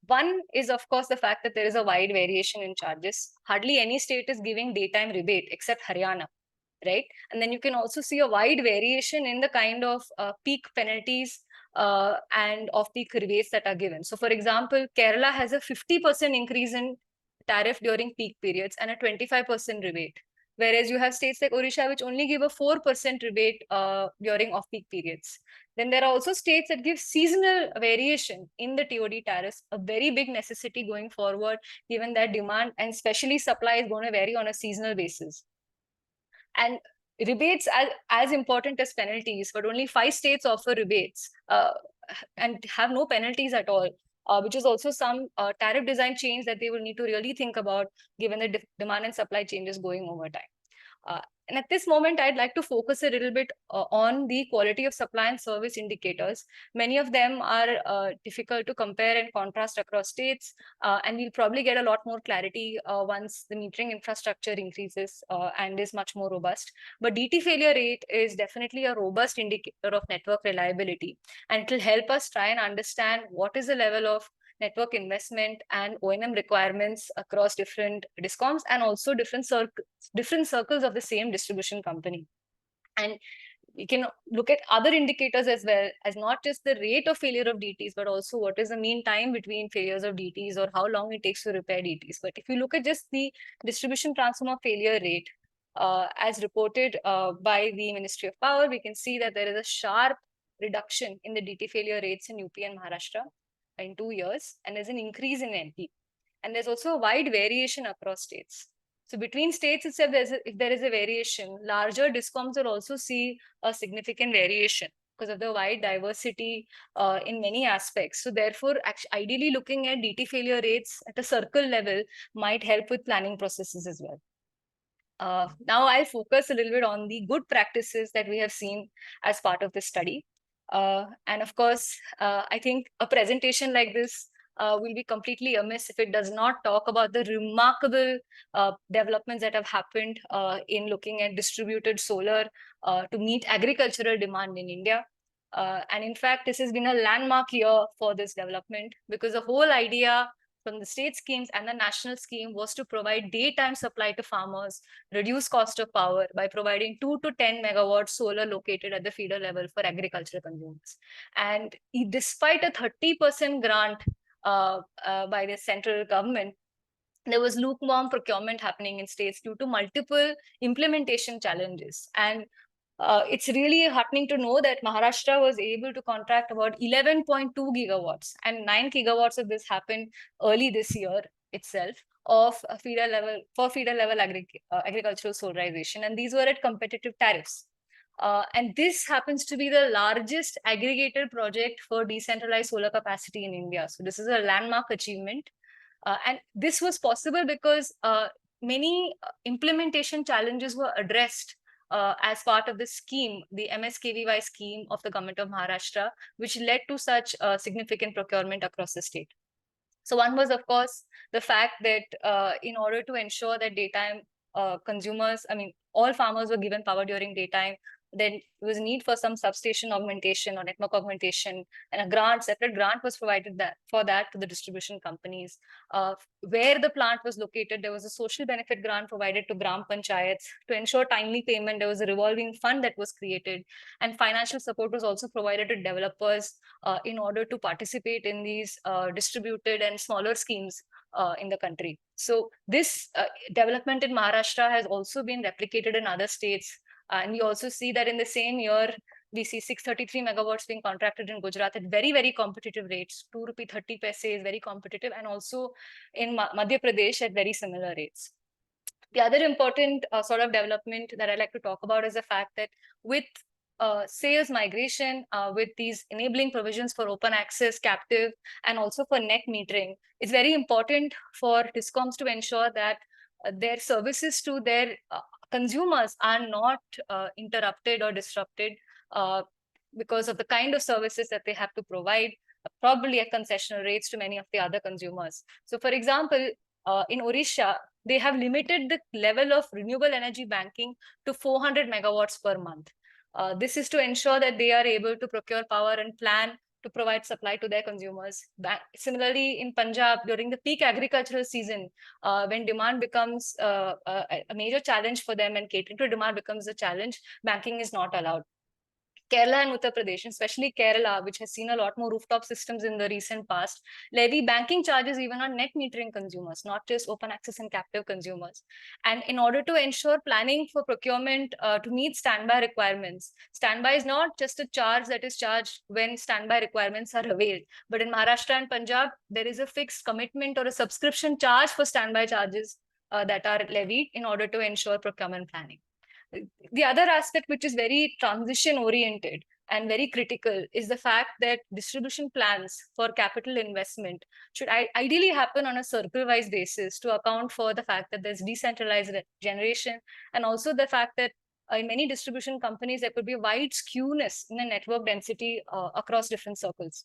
One is, of course, the fact that there is a wide variation in charges. Hardly any state is giving daytime rebate except Haryana, right? And then you can also see a wide variation in the kind of peak penalties and off-peak rebates that are given. So, for example, Kerala has a 50% increase in tariff during peak periods and a 25% rebate. Whereas you have states like Odisha, which only give a 4% rebate during off-peak periods. Then there are also states that give seasonal variation in the TOD tariffs, a very big necessity going forward, given that demand and especially supply is going to vary on a seasonal basis. And rebates as important as penalties, but only 5 states offer rebates and have no penalties at all. Which is also some tariff design change that they will need to really think about given the demand and supply changes going over time. And at this moment, I'd like to focus a little bit on the quality of supply and service indicators. Many of them are difficult to compare and contrast across states, and we'll probably get a lot more clarity once the metering infrastructure increases and is much more robust. But DT failure rate is definitely a robust indicator of network reliability, and it will help us try and understand what is the level of network investment and O&M requirements across different DISCOMs and also different circles of the same distribution company. And we can look at other indicators as well as not just the rate of failure of DTs, but also what is the mean time between failures of DTs or how long it takes to repair DTs. But if you look at just the distribution transformer failure rate, as reported by the Ministry of Power, we can see that there is a sharp reduction in the DT failure rates in UP and Maharashtra in 2 years, and there's an increase in MP. And there's also a wide variation across states. So between states itself, if there is a variation, larger DISCOMs will also see a significant variation because of the wide diversity in many aspects. So therefore, ideally looking at DT failure rates at a circle level might help with planning processes as well. Now I'll focus a little bit on the good practices that we have seen as part of this study. And of course, I think a presentation like this will be completely amiss if it does not talk about the remarkable developments that have happened in looking at distributed solar to meet agricultural demand in India. And in fact, this has been a landmark year for this development because the whole idea from the state schemes and the national scheme was to provide daytime supply to farmers, reduce cost of power by providing 2 to 10 megawatt solar located at the feeder level for agricultural consumers. And despite a 30% grant by the central government, there was lukewarm procurement happening in states due to multiple implementation challenges. And it's really heartening to know that Maharashtra was able to contract about 11.2 gigawatts, and 9 gigawatts of this happened early this year itself of feeder level agricultural solarization, and these were at competitive tariffs. And this happens to be the largest aggregated project for decentralized solar capacity in India. So this is a landmark achievement. And this was possible because many implementation challenges were addressed as part of the scheme, the MSKVY scheme of the government of Maharashtra, which led to such significant procurement across the state. So one was, of course, the fact that in order to ensure that daytime consumers, all farmers were given power during daytime, then there was a need for some substation augmentation or network augmentation, and a separate grant was provided for that to the distribution companies. Where the plant was located, there was a social benefit grant provided to Gram Panchayats to ensure timely payment. There was a revolving fund that was created, and financial support was also provided to developers in order to participate in these distributed and smaller schemes in the country. So this development in Maharashtra has also been replicated in other states. And we also see that in the same year, we see 633 megawatts being contracted in Gujarat at very, very competitive rates. 2 rupee 30 paise is very competitive, and also in Madhya Pradesh at very similar rates. The other important sort of development that I'd like to talk about is the fact that with sales migration, with these enabling provisions for open access, captive, and also for net metering, it's very important for DISCOMs to ensure that their services to their consumers are not interrupted or disrupted because of the kind of services that they have to provide, probably at concessional rates to many of the other consumers. So, for example, in Odisha, they have limited the level of renewable energy banking to 400 megawatts per month. This is to ensure that they are able to procure power and plan to provide supply to their consumers. Similarly, in Punjab, during the peak agricultural season, when demand becomes a major challenge for them and catering to demand becomes a challenge, banking is not allowed. Kerala and Uttar Pradesh, especially Kerala, which has seen a lot more rooftop systems in the recent past, levy banking charges even on net metering consumers, not just open access and captive consumers. And in order to ensure planning for procurement to meet standby requirements, standby is not just a charge that is charged when standby requirements are availed, but in Maharashtra and Punjab, there is a fixed commitment or a subscription charge for standby charges that are levied in order to ensure procurement planning. The other aspect, which is very transition oriented and very critical, is the fact that distribution plans for capital investment should ideally happen on a circle wise basis to account for the fact that there's decentralized generation, and also the fact that in many distribution companies there could be a wide skewness in the network density across different circles.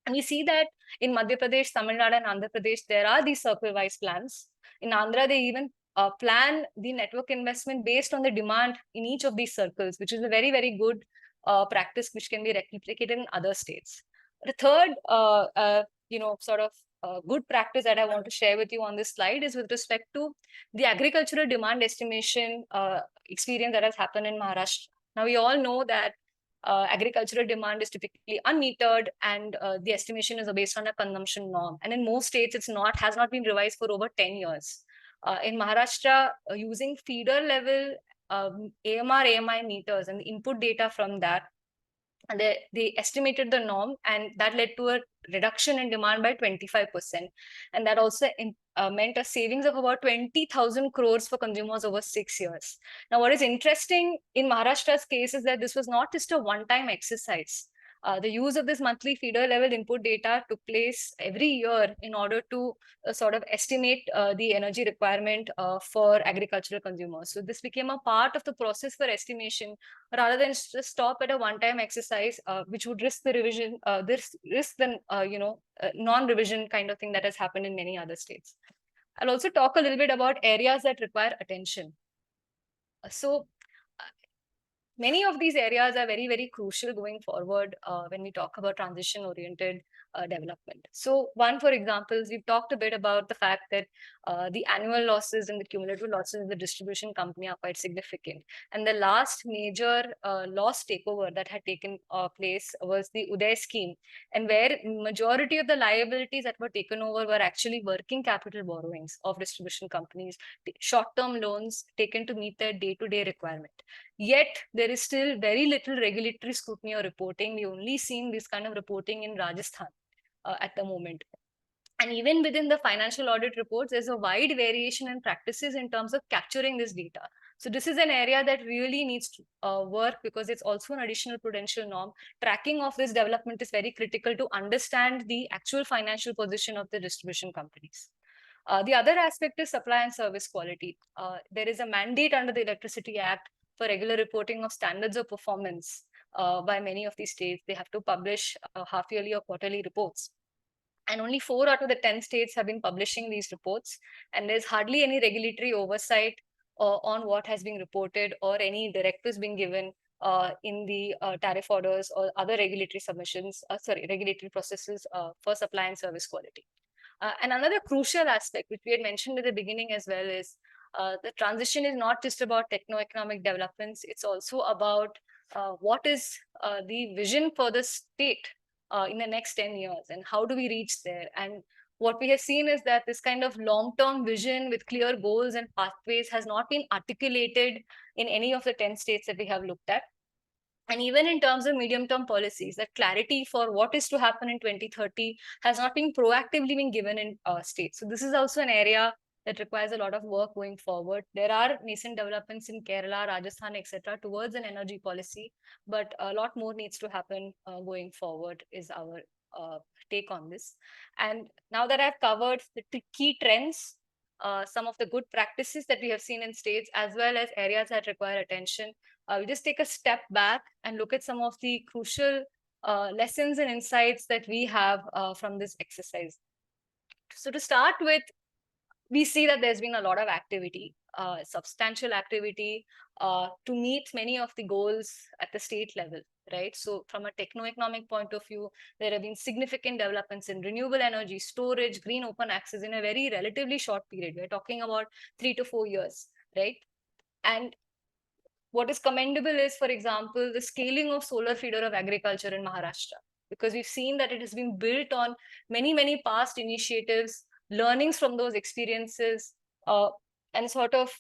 And we see that in Madhya Pradesh, Tamil Nadu, and Andhra Pradesh, there are these circle-wise plans. In Andhra, they even plan the network investment based on the demand in each of these circles, which is a very, very good practice which can be replicated in other states. The third, sort of good practice that I want to share with you on this slide is with respect to the agricultural demand estimation experience that has happened in Maharashtra. Now, we all know that agricultural demand is typically unmetered, and the estimation is based on a consumption norm. And in most states, has not been revised for over 10 years. In Maharashtra, using feeder level AMR, AMI meters and the input data from that, and they estimated the norm, and that led to a reduction in demand by 25%. And that also meant a savings of about 20,000 crores for consumers over 6 years. Now, what is interesting in Maharashtra's case is that this was not just a one-time exercise. The use of this monthly feeder level input data took place every year in order to sort of estimate the energy requirement for agricultural consumers. So this became a part of the process for estimation, rather than just stop at a one-time exercise, which would risk the revision, non-revision kind of thing that has happened in many other states. I'll also talk a little bit about areas that require attention. So many of these areas are very, very crucial going forward when we talk about transition-oriented development. So one, for example, we've talked a bit about the fact that the annual losses and the cumulative losses of the distribution company are quite significant. And the last major loss takeover that had taken place was the Uday scheme, and where majority of the liabilities that were taken over were actually working capital borrowings of distribution companies, short-term loans taken to meet their day-to-day requirement. Yet there is still very little regulatory scrutiny or reporting. We've only seen this kind of reporting in Rajasthan at the moment. And even within the financial audit reports, there's a wide variation in practices in terms of capturing this data. So this is an area that really needs to work, because it's also an additional prudential norm. Tracking of this development is very critical to understand the actual financial position of the distribution companies. The other aspect is supply and service quality. There is a mandate under the Electricity Act for regular reporting of standards of performance by many of these states. They have to publish half-yearly or quarterly reports. And only 4 out of the 10 states have been publishing these reports. And there's hardly any regulatory oversight on what has been reported, or any directives being given in the tariff orders or other regulatory submissions, regulatory processes for supply and service quality. And another crucial aspect, which we had mentioned at the beginning as well, is the transition is not just about techno-economic developments. It's also about what is the vision for the state in the next 10 years, and how do we reach there? And what we have seen is that this kind of long-term vision with clear goals and pathways has not been articulated in any of the 10 states that we have looked at. And even in terms of medium-term policies, that clarity for what is to happen in 2030 has not been proactively been given in states. So this is also an area that requires a lot of work going forward. There are nascent developments in Kerala, Rajasthan, etc., towards an energy policy, but a lot more needs to happen going forward is our take on this. And now that I've covered the key trends, some of the good practices that we have seen in states, as well as areas that require attention, we'll just take a step back and look at some of the crucial lessons and insights that we have from this exercise. So to start with, we see that there's been a lot of activity, substantial activity to meet many of the goals at the state level, right? So from a techno-economic point of view, there have been significant developments in renewable energy, storage, green open access in a very relatively short period. We're talking about 3 to 4 years, right? And what is commendable is, for example, the scaling of solar feeder of agriculture in Maharashtra, because we've seen that it has been built on many past initiatives, learnings from those experiences, and sort of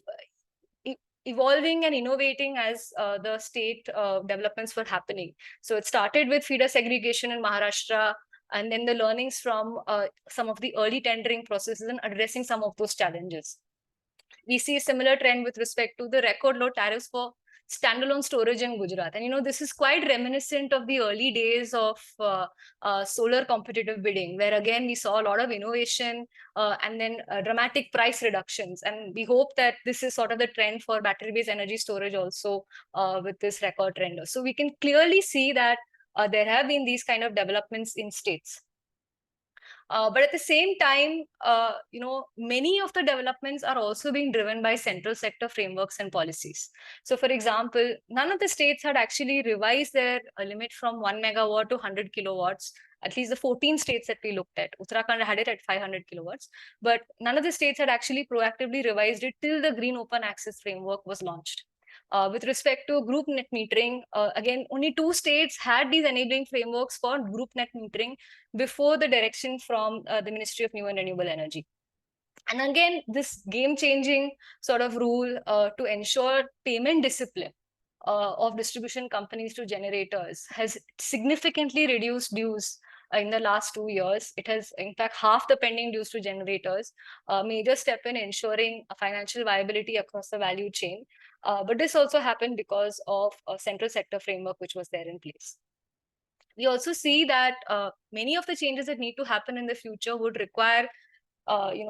evolving and innovating as the state developments were happening. So it started with feeder segregation in Maharashtra, and then the learnings from some of the early tendering processes and addressing some of those challenges. We see a similar trend with respect to the record low tariffs for standalone storage in Gujarat. And, this is quite reminiscent of the early days of solar competitive bidding, where again, we saw a lot of innovation and then dramatic price reductions. And we hope that this is sort of the trend for battery-based energy storage also with this record trend. So we can clearly see that there have been these kind of developments in states. But at the same time, many of the developments are also being driven by central sector frameworks and policies. So, for example, none of the states had actually revised their limit from 1 megawatt to 100 kilowatts. At least the 14 states that we looked at. Uttarakhand had it at 500 kilowatts. But none of the states had actually proactively revised it till the Green Open Access Framework was launched. With respect to group net metering, again, only 2 states had these enabling frameworks for group net metering before the direction from the Ministry of New and Renewable Energy. And again, this game-changing sort of rule to ensure payment discipline of distribution companies to generators has significantly reduced dues in the last 2 years. It has, in fact, half the pending dues to generators, a major step in ensuring financial viability across the value chain. But this also happened because of a central sector framework which was there in place. We also see that many of the changes that need to happen in the future would require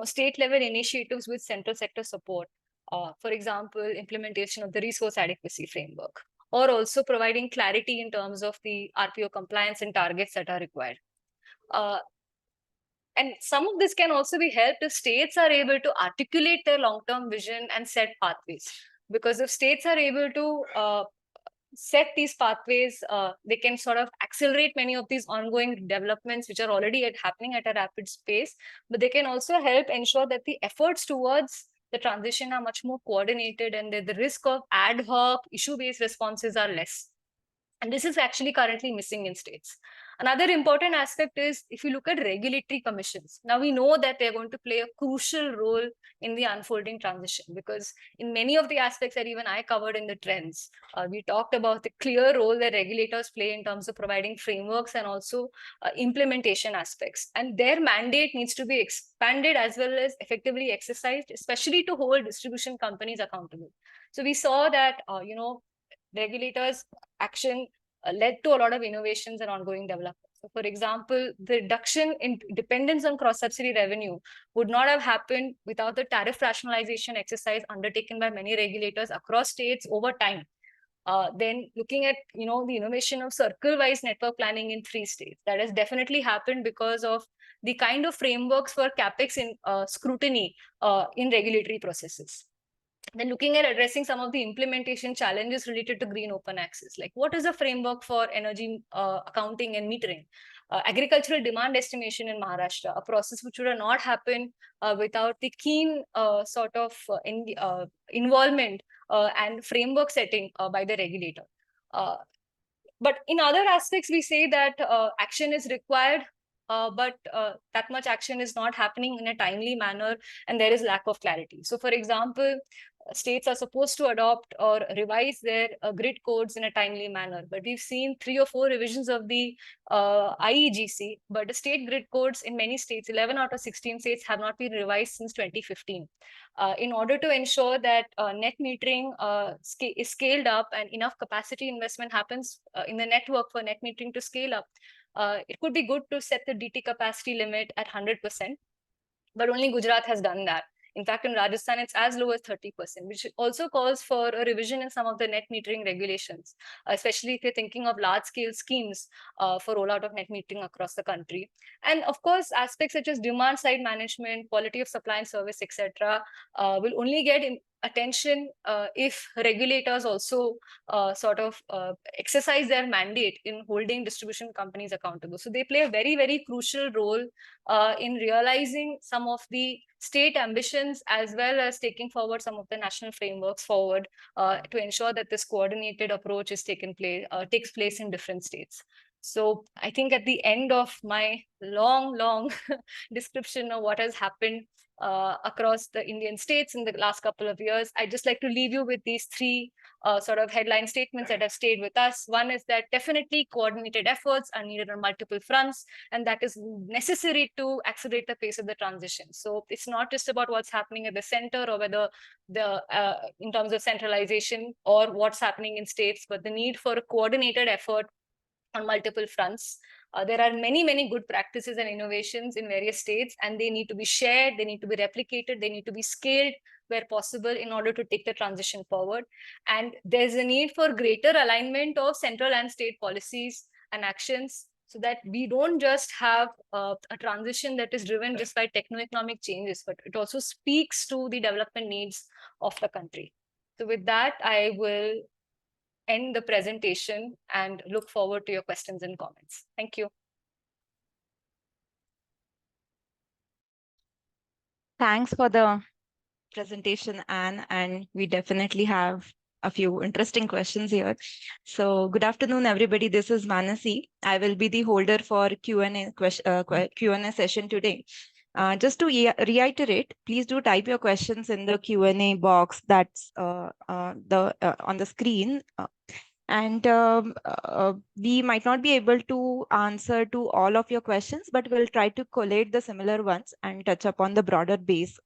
state level initiatives with central sector support. For example, implementation of the resource adequacy framework, or also providing clarity in terms of the RPO compliance and targets that are required. And some of this can also be helped if states are able to articulate their long-term vision and set pathways. Because if states are able to set these pathways, they can sort of accelerate many of these ongoing developments which are already happening at a rapid pace, but they can also help ensure that the efforts towards the transition are much more coordinated and that the risk of ad hoc issue-based responses are less. And this is actually currently missing in states. Another important aspect is if you look at regulatory commissions. Now we know that they're going to play a crucial role in the unfolding transition, because in many of the aspects that even I covered in the trends, we talked about the clear role that regulators play in terms of providing frameworks and also implementation aspects. And their mandate needs to be expanded as well as effectively exercised, especially to hold distribution companies accountable. So we saw that, regulators' action led to a lot of innovations and ongoing development. So, for example, the reduction in dependence on cross-subsidy revenue would not have happened without the tariff rationalization exercise undertaken by many regulators across states over time. Then looking at the innovation of circle-wise network planning in 3 states, that has definitely happened because of the kind of frameworks for capex in scrutiny in regulatory processes. Then looking at addressing some of the implementation challenges related to green open access, like what is a framework for energy accounting and metering? Agricultural demand estimation in Maharashtra, a process which would have not happened without the keen sort of involvement and framework setting by the regulator. But in other aspects, we say that action is required but that much action is not happening in a timely manner, and there is lack of clarity. So, for example, states are supposed to adopt or revise their grid codes in a timely manner, but we've seen 3 or 4 revisions of the IEGC, but the state grid codes in many states, 11 out of 16 states, have not been revised since 2015. In order to ensure that net metering is scaled up and enough capacity investment happens in the network for net metering to scale up, it could be good to set the DT capacity limit at 100%, but only Gujarat has done that. In fact, in Rajasthan, it's as low as 30%, which also calls for a revision in some of the net metering regulations, especially if you're thinking of large-scale schemes for rollout of net metering across the country. And of course, aspects such as demand-side management, quality of supply and service, etc., will only get attention if regulators also sort of exercise their mandate in holding distribution companies accountable. So they play a very, very crucial role in realizing some of the state ambitions, as well as taking forward some of the national frameworks forward to ensure that this coordinated approach is takes place in different states. So I think at the end of my long description of what has happened across the Indian states in the last couple of years, I'd just like to leave you with these 3 sort of headline statements that have stayed with us. One is that definitely coordinated efforts are needed on multiple fronts, and that is necessary to accelerate the pace of the transition. So it's not just about what's happening at the center or whether in terms of centralization or what's happening in states, but the need for a coordinated effort on multiple fronts. There are many good practices and innovations in various states, and they need to be shared, they need to be replicated, they need to be scaled where possible in order to take the transition forward. And there's a need for greater alignment of central and state policies and actions, so that we don't just have a transition that is driven just by techno-economic changes, but it also speaks to the development needs of the country. So with that, I will end the presentation and look forward to your questions and comments. Thank you. Thanks for the presentation, Anne, and we definitely have a few interesting questions here. So good afternoon, everybody. This is Manasi. I will be the holder for Q&A session today. Just to reiterate, please do type your questions in the Q&A box that's on the screen. We might not be able to answer to all of your questions, but we'll try to collate the similar ones and touch upon the broader base.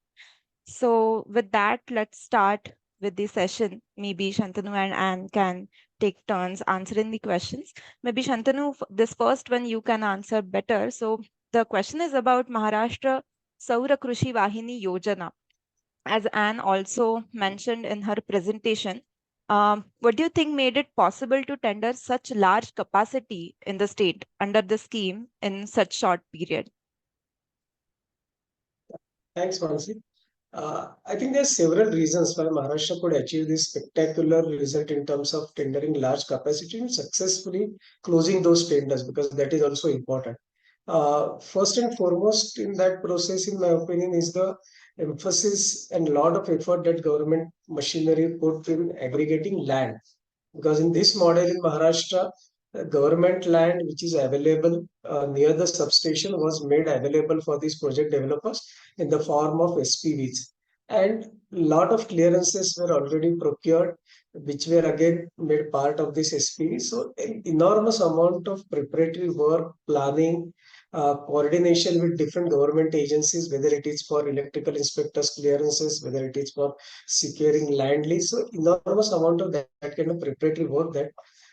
So with that, let's start with the session. Maybe Shantanu and Anne can take turns answering the questions. Maybe Shantanu, this first one you can answer better. So the question is about Maharashtra Saura Krushi Vahini Yojana. As Anne also mentioned in her presentation, what do you think made it possible to tender such large capacity in the state under the scheme in such short period? Thanks, Mansi. I think there are several reasons why Maharashtra could achieve this spectacular result in terms of tendering large capacity and successfully closing those tenders, because that is also important. First and foremost in that process, in my opinion, is the emphasis and lot of effort that government machinery put in aggregating land. Because in this model in Maharashtra, government land which is available near the substation was made available for these project developers in the form of SPVs. And lot of clearances were already procured, which were again made part of this SPV. So an enormous amount of preparatory work, planning, coordination with different government agencies, whether it is for electrical inspectors clearances, whether it is for securing land lease. So enormous amount of that kind of preparatory work that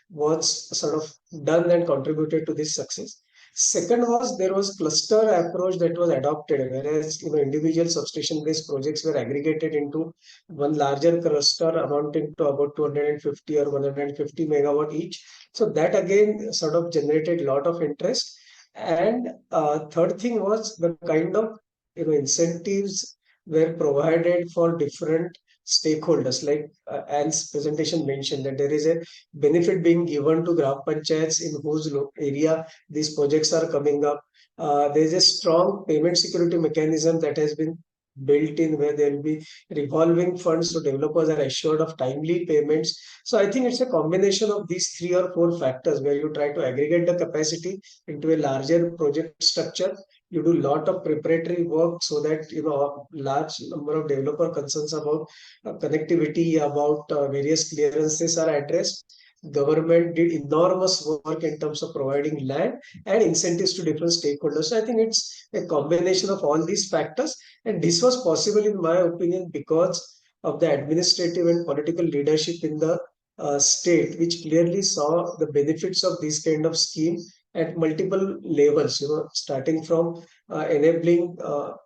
was sort of done and contributed to this success. Second was there was cluster approach that was adopted, whereas individual substation based projects were aggregated into one larger cluster amounting to about 250 or 150 megawatt each. So that again sort of generated a lot of interest. And third thing was the kind of incentives were provided for different stakeholders. Like Anne's presentation mentioned that there is a benefit being given to Gram Panchayats in whose area these projects are coming up. There is a strong payment security mechanism that has been built in where there will be revolving funds, so developers are assured of timely payments. So I think it's a combination of these 3 or 4 factors where you try to aggregate the capacity into a larger project structure. You do a lot of preparatory work so that a large number of developer concerns about connectivity, about various clearances are addressed. Government did enormous work in terms of providing land and incentives to different stakeholders. So I think it's a combination of all these factors, and this was possible, in my opinion, because of the administrative and political leadership in the state, which clearly saw the benefits of this kind of scheme at multiple levels. Starting from enabling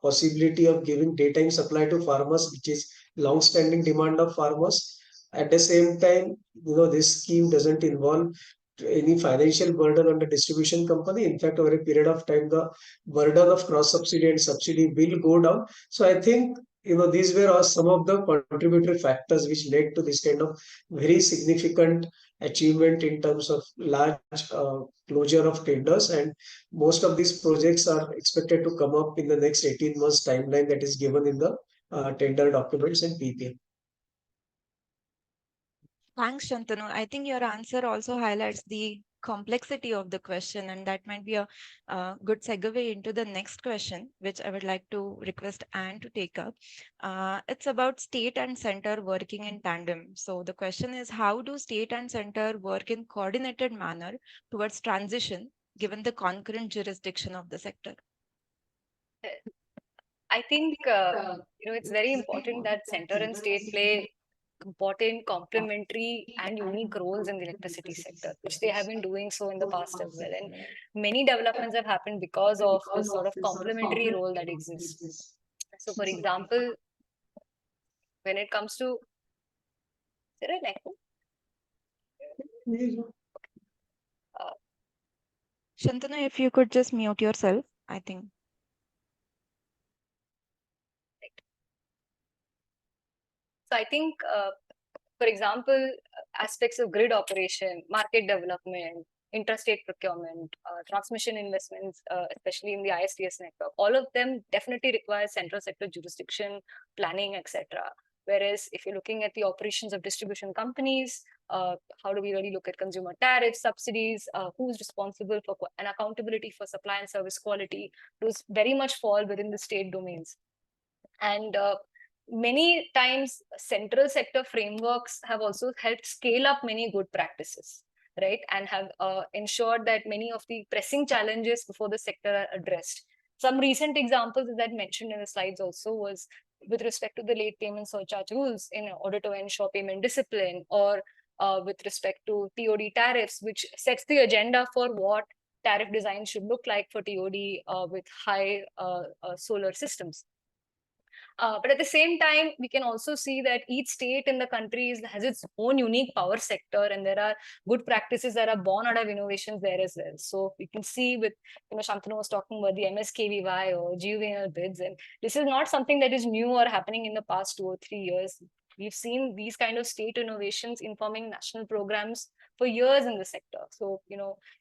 possibility of giving daytime supply to farmers, which is long-standing demand of farmers. At the same time, this scheme doesn't involve any financial burden on the distribution company. In fact, over a period of time, the burden of cross subsidy and subsidy will go down. So I think these were some of the contributory factors which led to this kind of very significant achievement in terms of large closure of tenders. And most of these projects are expected to come up in the next 18 months timeline that is given in the tender documents and PPA. Thanks, Shantanu. I think your answer also highlights the complexity of the question, and that might be a good segue into the next question, which I would like to request Anne to take up. It's about state and center working in tandem. So the question is, how do state and center work in coordinated manner towards transition, given the concurrent jurisdiction of the sector? I think it's very important that center and state play important complementary and unique roles in the electricity sector, which they have been doing so in the past as well. And many developments have happened because of this sort of complementary role that exists. So, for example, when it comes to Shantanu, if you could just mute yourself, I think. So I think, for example, aspects of grid operation, market development, interstate procurement, transmission investments, especially in the ISTS network, all of them definitely require central sector jurisdiction, planning, etc. Whereas if you're looking at the operations of distribution companies, how do we really look at consumer tariffs, subsidies, who's responsible for and accountability for supply and service quality, those very much fall within the state domains. And many times central sector frameworks have also helped scale up many good practices, right? And have ensured that many of the pressing challenges before the sector are addressed. Some recent examples that mentioned in the slides also was with respect to the late payment surcharge rules in order to ensure payment discipline, or with respect to TOD tariffs, which sets the agenda for what tariff design should look like for TOD with high solar systems. But at the same time, we can also see that each state in the country has its own unique power sector, and there are good practices that are born out of innovations there as well. So we can see with, Shantanu was talking about the MSKVY or GUVNL bids, and this is not something that is new or happening in the past 2 or 3 years. We've seen these kind of state innovations informing national programs for years in the sector. So,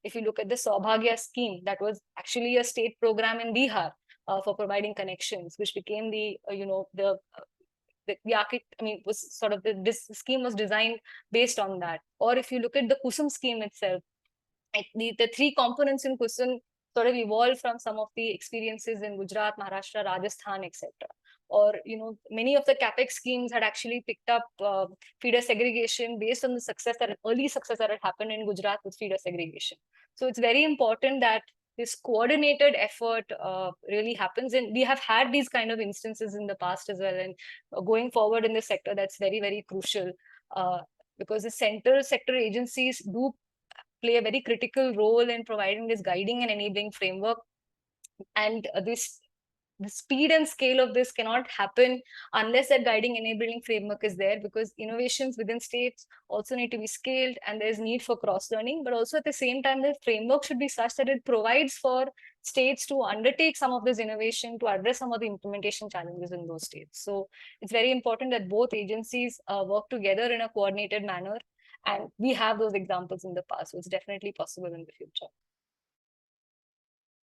if you look at the Saubhagya scheme, that was actually a state program in Bihar. For providing connections, which became was sort of this scheme was designed based on that. Or if you look at the Kusum scheme itself, the 3 components in Kusum sort of evolved from some of the experiences in Gujarat, Maharashtra, Rajasthan, etc. Or, many of the CAPEX schemes had actually picked up feeder segregation based on the early success that had happened in Gujarat with feeder segregation. So it's very important that this coordinated effort really happens. And we have had these kind of instances in the past as well. And going forward in the sector, that's very, very crucial because the central sector agencies do play a very critical role in providing this guiding and enabling framework. And the speed and scale of this cannot happen unless that guiding enabling framework is there, because innovations within states also need to be scaled, and there's need for cross learning. But also at the same time, the framework should be such that it provides for states to undertake some of this innovation to address some of the implementation challenges in those states. So it's very important that both agencies work together in a coordinated manner, and we have those examples in the past, so it's definitely possible in the future.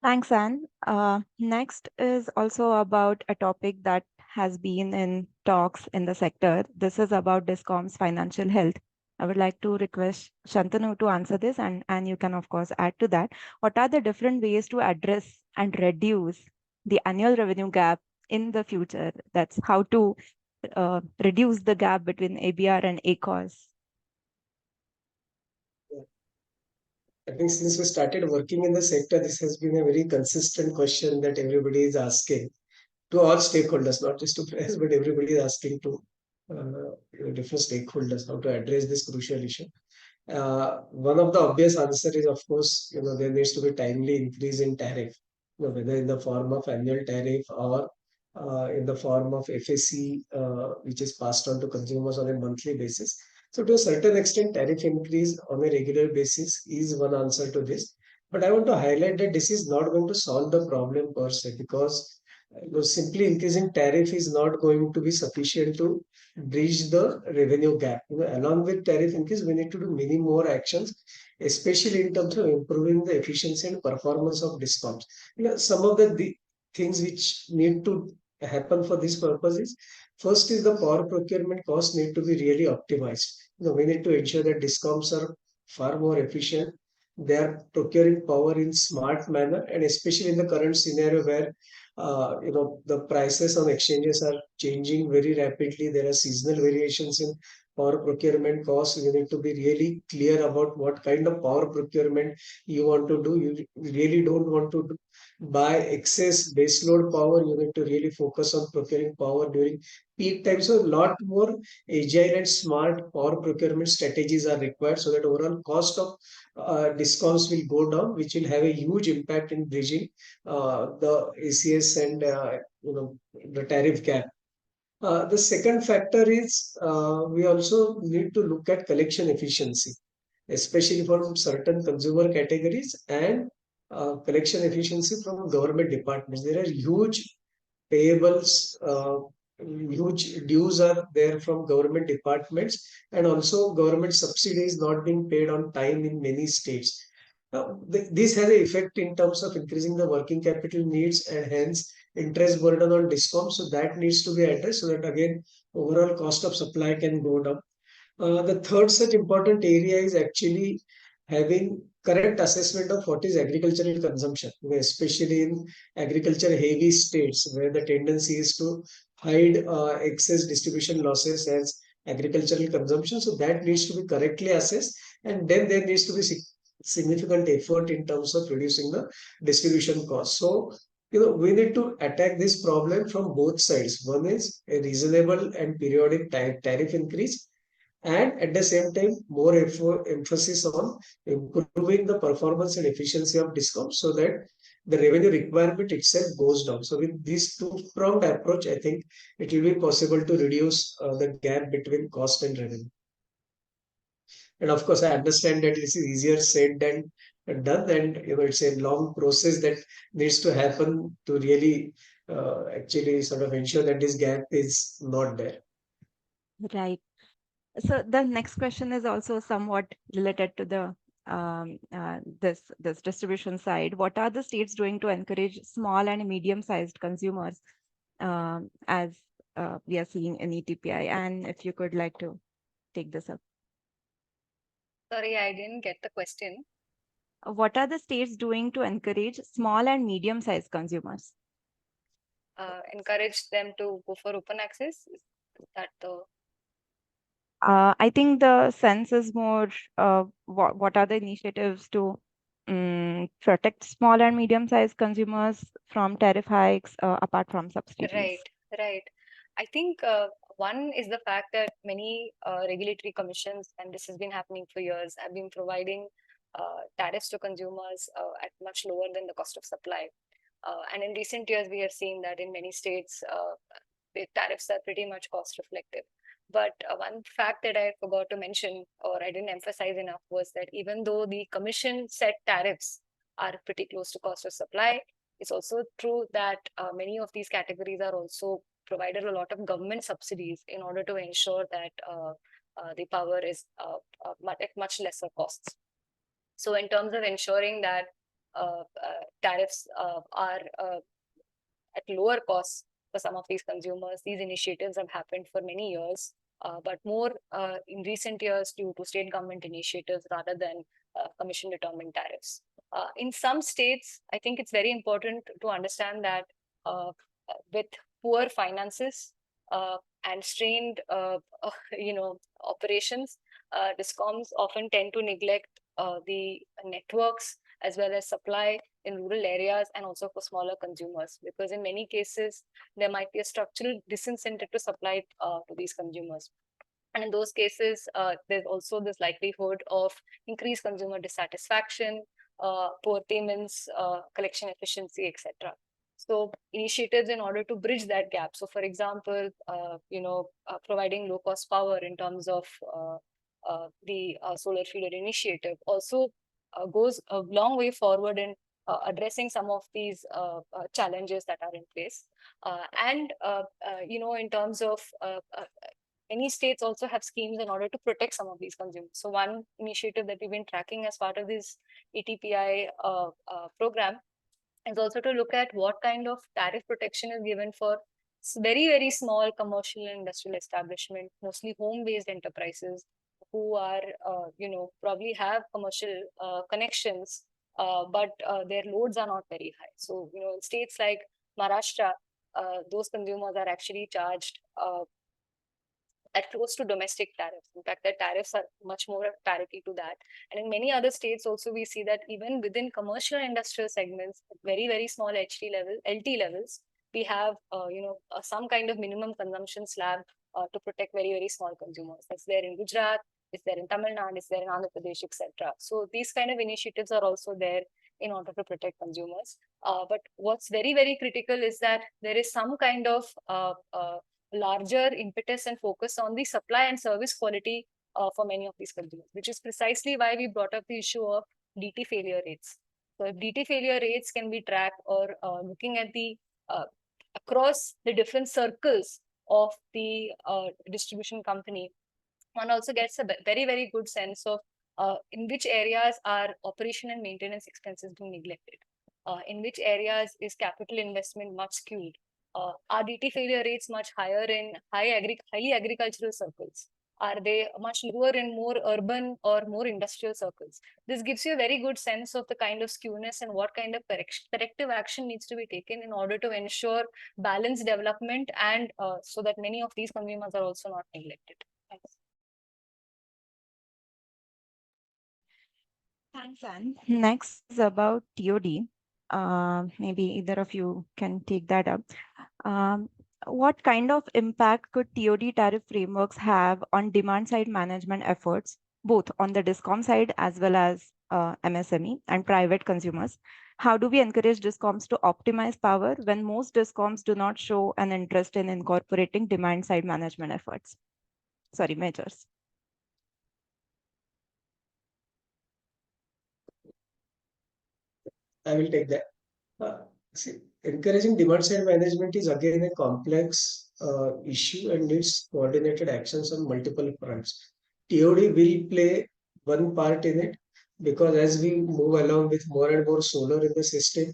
Thanks, Anne. Next is also about a topic that has been in talks in the sector. This is about DISCOM's financial health. I would like to request Shantanu to answer this, and you can, of course, add to that. What are the different ways to address and reduce the annual revenue gap in the future? That's how to reduce the gap between ABR and ACOS. I think since we started working in the sector, this has been a very consistent question that everybody is asking to all stakeholders, not just to press, but everybody is asking to different stakeholders how to address this crucial issue. One of the obvious answer is, of course, there needs to be timely increase in tariff, whether in the form of annual tariff or in the form of FSC, which is passed on to consumers on a monthly basis. So to a certain extent, tariff increase on a regular basis is one answer to this. But I want to highlight that this is not going to solve the problem per se, because simply increasing tariff is not going to be sufficient to bridge the revenue gap. Along with tariff increase, we need to do many more actions, especially in terms of improving the efficiency and performance of DISCOMs. Some of the things which need to happen for this purpose is, first is the power procurement costs need to be really optimized. We need to ensure that DISCOMs are far more efficient. They are procuring power in smart manner, and especially in the current scenario where the prices on exchanges are changing very rapidly. There are seasonal variations in power procurement costs. You need to be really clear about what kind of power procurement you want to do. You really don't want to buy excess baseload power. You need to really focus on procuring power during peak times. So a lot more agile and smart power procurement strategies are required, so that overall cost of DISCOMs will go down, which will have a huge impact in bridging the ACS and the tariff gap. The second factor is we also need to look at collection efficiency, especially from certain consumer categories, and collection efficiency from government departments. There are huge payables, huge dues are there from government departments, and also government subsidies not being paid on time in many states. Now, this has an effect in terms of increasing the working capital needs and hence interest burden on DISCOM. So that needs to be addressed, so that again overall cost of supply can go down. The third such important area is actually having correct assessment of what is agricultural consumption, especially in agriculture heavy states where the tendency is to hide excess distribution losses as agricultural consumption. So that needs to be correctly assessed, and then there needs to be significant effort in terms of reducing the distribution cost. So we need to attack this problem from both sides. One is a reasonable and periodic tariff increase, and at the same time more emphasis on improving the performance and efficiency of DISCOM, so that the revenue requirement itself goes down. So with this two-pronged approach, I think it will be possible to reduce the gap between cost and revenue. And of course, I understand that this is easier said than done, and it's a long process that needs to happen to really actually sort of ensure that this gap is not there. Right. So the next question is also somewhat related to the this distribution side. What are the states doing to encourage small and medium-sized consumers, as we are seeing in ETPI? And if you could like to take this up. Sorry, I didn't get the question. What are the states doing to encourage small and medium-sized consumers? Encourage them to go for open access? Is that the... I think the sense is more what are the initiatives to protect small and medium-sized consumers from tariff hikes apart from subsidies? Right. I think one is the fact that many regulatory commissions, and this has been happening for years, have been providing tariffs to consumers at much lower than the cost of supply. And in recent years, we have seen that in many states, the tariffs are pretty much cost reflective. But one fact that I forgot to mention, or I didn't emphasize enough, was that even though the commission set tariffs are pretty close to cost of supply, it's also true that many of these categories are also provided a lot of government subsidies in order to ensure that the power is at much lesser costs. So in terms of ensuring that tariffs are at lower costs, for some of these consumers. These initiatives have happened for many years, but more in recent years due to state government initiatives rather than commission determined tariffs. In some states, I think it's very important to understand that with poor finances and strained, operations, DISCOMs often tend to neglect the networks as well as supply in rural areas and also for smaller consumers, because in many cases there might be a structural disincentive to supply to these consumers. And in those cases, there's also this likelihood of increased consumer dissatisfaction, poor payments, collection efficiency, etc. So initiatives in order to bridge that gap. So for example, providing low cost power in terms of the solar feeder initiative also goes a long way forward in addressing some of these challenges that are in place. In terms of many states also have schemes in order to protect some of these consumers. So one initiative that we've been tracking as part of this ETPI program is also to look at what kind of tariff protection is given for very, very small commercial and industrial establishment, mostly home-based enterprises who are, probably have commercial connections, but their loads are not very high. So, in states like Maharashtra, those consumers are actually charged at close to domestic tariffs. In fact, their tariffs are much more at parity to that. And in many other states also, we see that even within commercial and industrial segments, at very, very small LT levels, we have, some kind of minimum consumption slab to protect very, very small consumers. That's there in Gujarat, it's there in Tamil Nadu, it's there in Andhra Pradesh, etc. So these kind of initiatives are also there in order to protect consumers. But what's very, very critical is that there is some kind of larger impetus and focus on the supply and service quality for many of these consumers, which is precisely why we brought up the issue of DT failure rates. So if DT failure rates can be tracked, or looking at the across the different circles of the distribution company, one also gets a very, very good sense of in which areas are operation and maintenance expenses being neglected, in which areas is capital investment much skewed. Are DT failure rates much higher in highly agricultural circles? Are they much lower in more urban or more industrial circles? This gives you a very good sense of the kind of skewness and what kind of corrective action needs to be taken in order to ensure balanced development, and so that many of these consumers are also not neglected. Thanks. Thanks, Anne. Next is about TOD. Maybe either of you can take that up. What kind of impact could TOD tariff frameworks have on demand-side management efforts, both on the DISCOM side as well as MSME and private consumers? How do we encourage DISCOMs to optimize power when most DISCOMs do not show an interest in incorporating demand-side management efforts? Sorry, measures. I will take that. See, encouraging demand side management is again a complex issue and needs coordinated actions on multiple fronts. TOD will play one part in it, because as we move along with more and more solar in the system,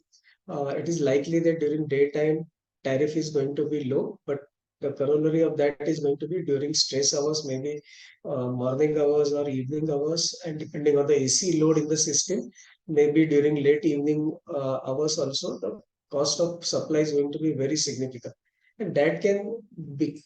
it is likely that during daytime tariff is going to be low, but the corollary of that is going to be during stress hours, maybe morning hours or evening hours, and depending on the AC load in the system, maybe during late evening hours also, the cost of supply is going to be very significant. And that can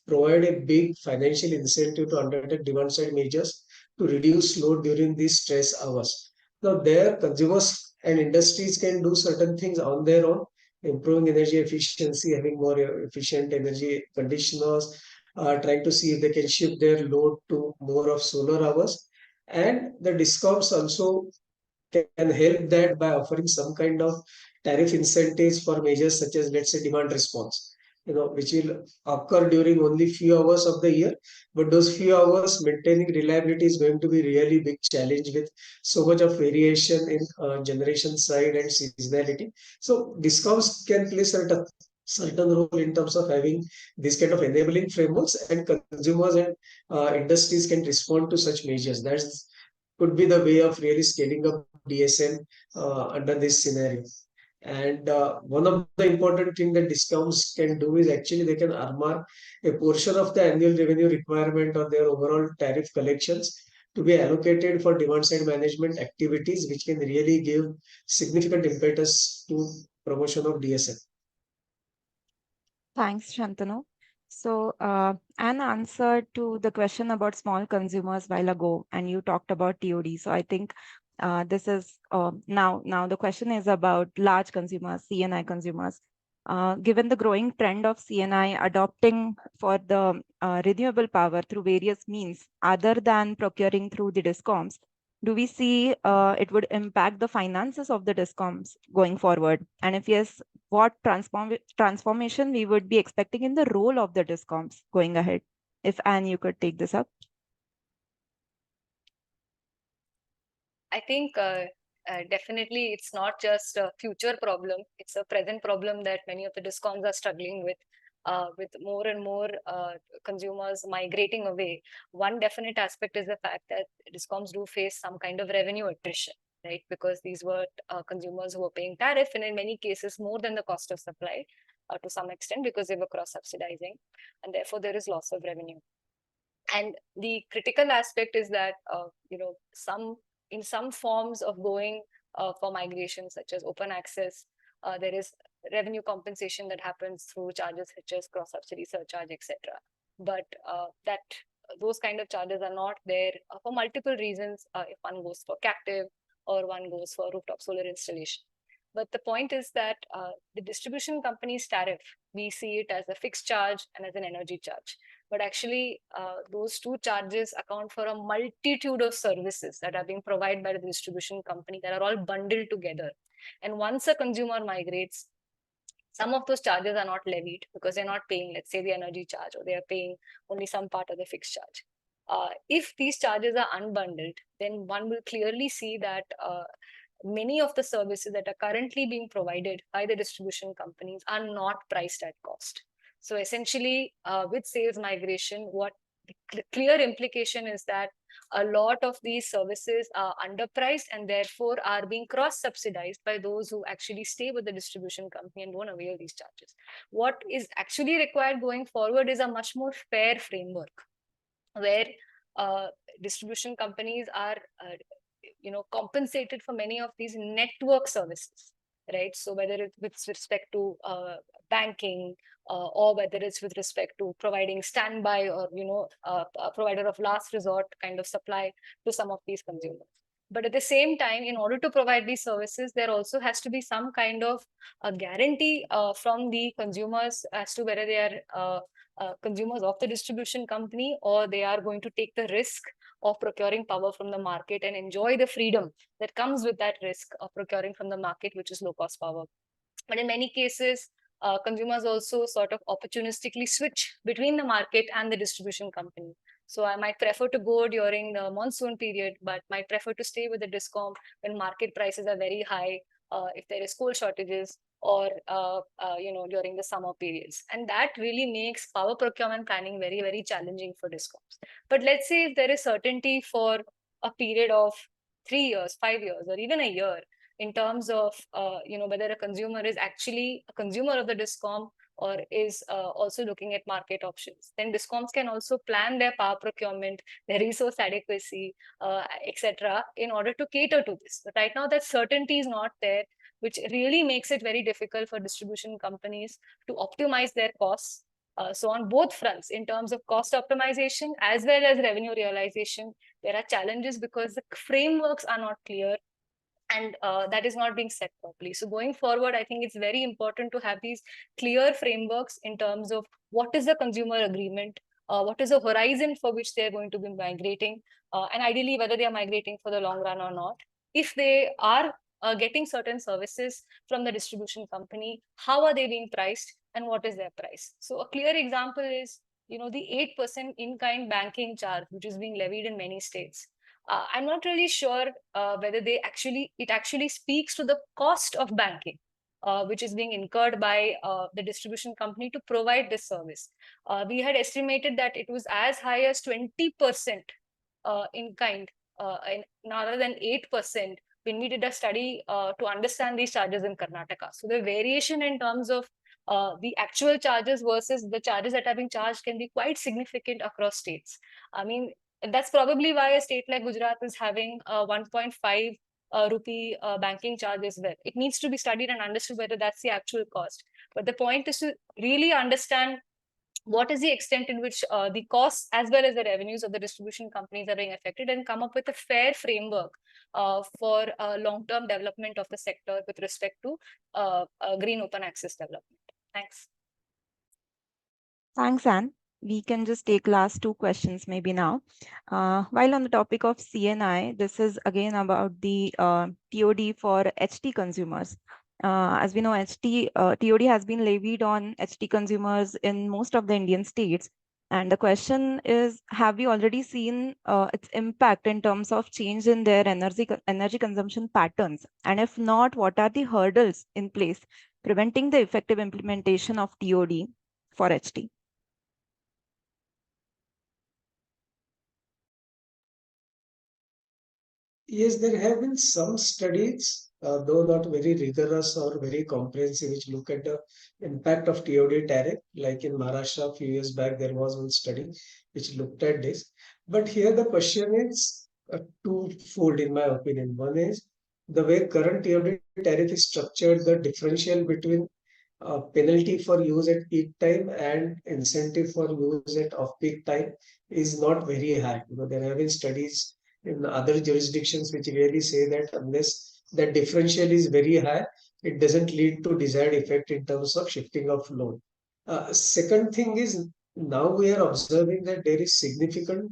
provide a big financial incentive to undertake demand side measures to reduce load during these stress hours. Now, there consumers and industries can do certain things on their own, improving energy efficiency, having more efficient energy conditioners, trying to see if they can shift their load to more of solar hours. And the DISCOMs also can help that by offering some kind of tariff incentives for measures such as, let's say, demand response, which will occur during only few hours of the year. But those few hours maintaining reliability is going to be really big challenge with so much of variation in generation side and seasonality. So DISCOMs can play certain role in terms of having this kind of enabling frameworks, and consumers and industries can respond to such measures. That's could be the way of really scaling up DSM under this scenario. And one of the important thing that DISCOMs can do is actually they can earmark a portion of the annual revenue requirement on their overall tariff collections to be allocated for demand side management activities, which can really give significant impetus to promotion of DSM. Thanks, Shantanu. So, an answer to the question about small consumers while ago, and you talked about TOD. So I think this is now the question is about large consumers, CNI consumers. Given the growing trend of CNI adopting for the renewable power through various means other than procuring through the DISCOMs, do we see it would impact the finances of the DISCOMs going forward? And if yes, what transformation we would be expecting in the role of the DISCOMs going ahead? If Anne, you could take this up. I think definitely it's not just a future problem, it's a present problem that many of the DISCOMs are struggling with more and more consumers migrating away. One definite aspect is the fact that DISCOMs do face some kind of revenue attrition, right? Because these were consumers who were paying tariff, and in many cases more than the cost of supply to some extent, because they were cross-subsidizing, and therefore there is loss of revenue. And the critical aspect is that in some forms of going for migration, such as open access, there is revenue compensation that happens through charges such as cross subsidy surcharge, etc. But those kind of charges are not there for multiple reasons. If one goes for captive or one goes for rooftop solar installation. But the point is that the distribution company's tariff, we see it as a fixed charge and as an energy charge. But actually, those two charges account for a multitude of services that are being provided by the distribution company that are all bundled together. And once a consumer migrates, some of those charges are not levied because they're not paying, let's say, the energy charge, or they're paying only some part of the fixed charge. If these charges are unbundled, then one will clearly see that many of the services that are currently being provided by the distribution companies are not priced at cost. So essentially, with sales migration, what the clear implication is that a lot of these services are underpriced and therefore are being cross-subsidized by those who actually stay with the distribution company and don't avail these charges. What is actually required going forward is a much more fair framework where distribution companies are compensated for many of these network services, right? So whether it's with respect to banking or whether it's with respect to providing standby or a provider of last resort kind of supply to some of these consumers. But at the same time, in order to provide these services, there also has to be some kind of a guarantee from the consumers as to whether they are consumers of the distribution company or they are going to take the risk of procuring power from the market and enjoy the freedom that comes with that risk of procuring from the market, which is low cost power. But in many cases, consumers also sort of opportunistically switch between the market and the distribution company. So I might prefer to go during the monsoon period, but might prefer to stay with the DISCOM when market prices are very high, if there is coal shortages, or during the summer periods. And that really makes power procurement planning very, very challenging for DISCOMs. But let's say if there is certainty for a period of 3 years, 5 years, or even a year, in terms of whether a consumer is actually a consumer of the DISCOM or is also looking at market options, then DISCOMs can also plan their power procurement, their resource adequacy, etc., in order to cater to this. But right now, that certainty is not there, which really makes it very difficult for distribution companies to optimize their costs. So on both fronts, in terms of cost optimization as well as revenue realization, there are challenges because the frameworks are not clear and that is not being set properly. So going forward, I think it's very important to have these clear frameworks in terms of what is the consumer agreement, what is the horizon for which they're going to be migrating, and ideally whether they are migrating for the long run or not. If they are getting certain services from the distribution company, how are they being priced and what is their price? So a clear example is, the 8% in-kind banking charge, which is being levied in many states. I'm not really sure whether it actually speaks to the cost of banking, which is being incurred by the distribution company to provide this service. We had estimated that it was as high as 20% in kind, rather than 8% when we did a study to understand these charges in Karnataka. So the variation in terms of the actual charges versus the charges that are being charged can be quite significant across states. I mean, that's probably why a state like Gujarat is having a 1.5 rupee banking charge as well. It needs to be studied and understood whether that's the actual cost. But the point is to really understand what is the extent in which the costs as well as the revenues of the distribution companies are being affected, and come up with a fair framework for long-term development of the sector with respect to green open access development. Thanks. Thanks, Anne. We can just take last two questions maybe now. While on the topic of CNI, this is again about the TOD for HT consumers. As we know, TOD has been levied on HT consumers in most of the Indian states. And the question is, have we already seen its impact in terms of change in their energy consumption patterns? And if not, what are the hurdles in place preventing the effective implementation of TOD for HT? Yes, there have been some studies, though not very rigorous or very comprehensive, which look at the impact of TOD tariff. Like in Maharashtra, a few years back, there was one study which looked at this. But here the question is twofold, in my opinion. One is the way current TOD tariff is structured, the differential between penalty for use at peak time and incentive for use at off-peak time is not very high. There have been studies in other jurisdictions which really say that unless that differential is very high, it doesn't lead to desired effect in terms of shifting of load. Second thing is, now we are observing that there is significant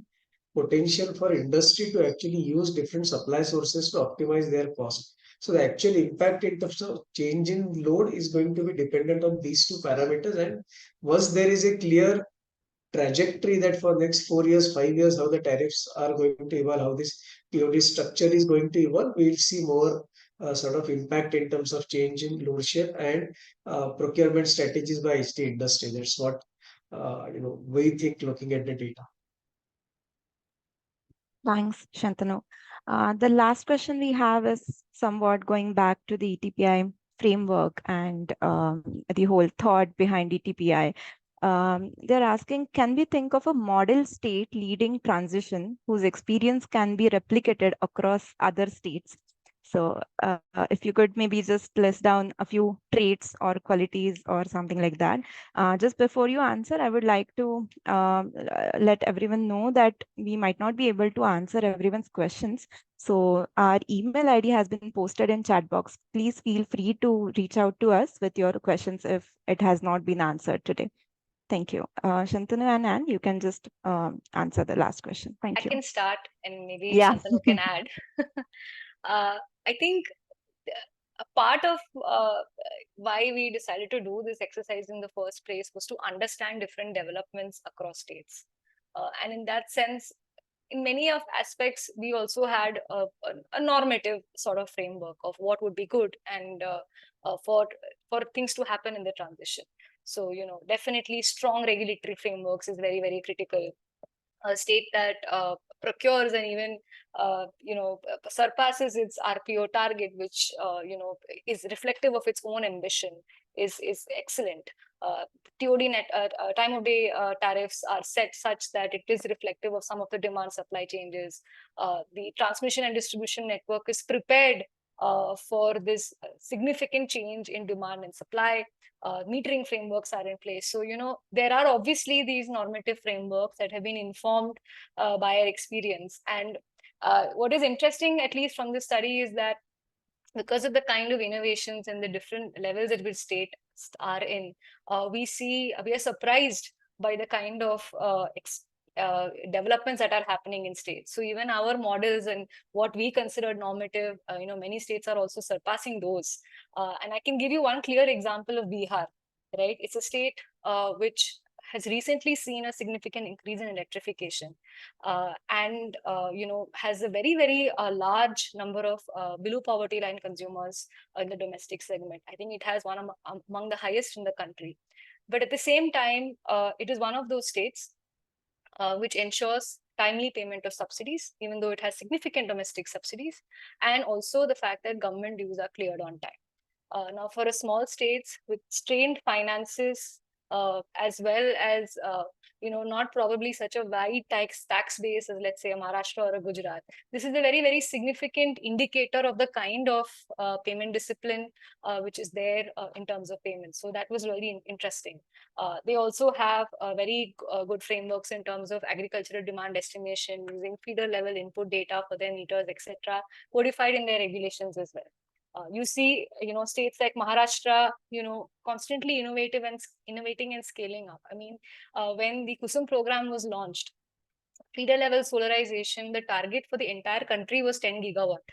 potential for industry to actually use different supply sources to optimize their cost. So the actual impact in terms of change in load is going to be dependent on these two parameters. And once there is a clear trajectory that for next 4 years, 5 years, how the tariffs are going to evolve, how this TOD structure is going to evolve, we will see more sort of impact in terms of change in load share and procurement strategies by HT industry. That's what we think looking at the data. Thanks, Shantanu. The last question we have is somewhat going back to the ETPI framework and the whole thought behind ETPI. They're asking, can we think of a model state leading transition whose experience can be replicated across other states? So if you could maybe just list down a few traits or qualities or something like that. Just before you answer, I would like to let everyone know that we might not be able to answer everyone's questions. So our email ID has been posted in chat box. Please feel free to reach out to us with your questions if it has not been answered today. Thank you. Shantanu and Anne, you can just answer the last question. Thank you. I can start and maybe Yeah. Shantanu can add. I think a part of why we decided to do this exercise in the first place was to understand different developments across states. And in that sense, in many of aspects, we also had a normative sort of framework of what would be good and for things to happen in the transition. So, definitely strong regulatory frameworks is very, very critical. A state that procures and even surpasses its RPO target, which is reflective of its own ambition, is excellent. TOD time of day tariffs are set such that it is reflective of some of the demand supply changes. The transmission and distribution network is prepared for this significant change in demand and supply. Metering frameworks are in place. So, there are obviously these normative frameworks that have been informed by our experience. And what is interesting, at least from this study, is that because of the kind of innovations and the different levels at which states are in, we are surprised by the kind of developments that are happening in states. So even our models and what we consider normative, many states are also surpassing those. And I can give you one clear example of Bihar, right? It's a state which has recently seen a significant increase in electrification and has a very, very large number of below poverty line consumers in the domestic segment. I think it has one among the highest in the country. But at the same time, it is one of those states which ensures timely payment of subsidies, even though it has significant domestic subsidies, and also the fact that government dues are cleared on time. Now, for a small states with strained finances, as well as not probably such a wide tax base as, let's say, a Maharashtra or a Gujarat, this is a very, very significant indicator of the kind of payment discipline which is there in terms of payments. So that was really interesting. They also have very good frameworks in terms of agricultural demand estimation, using feeder level input data for their meters, etc., codified in their regulations as well. You see, states like Maharashtra, constantly innovating and scaling up. I mean, when the Kusum program was launched, feeder level solarization, the target for the entire country was 10 gigawatt,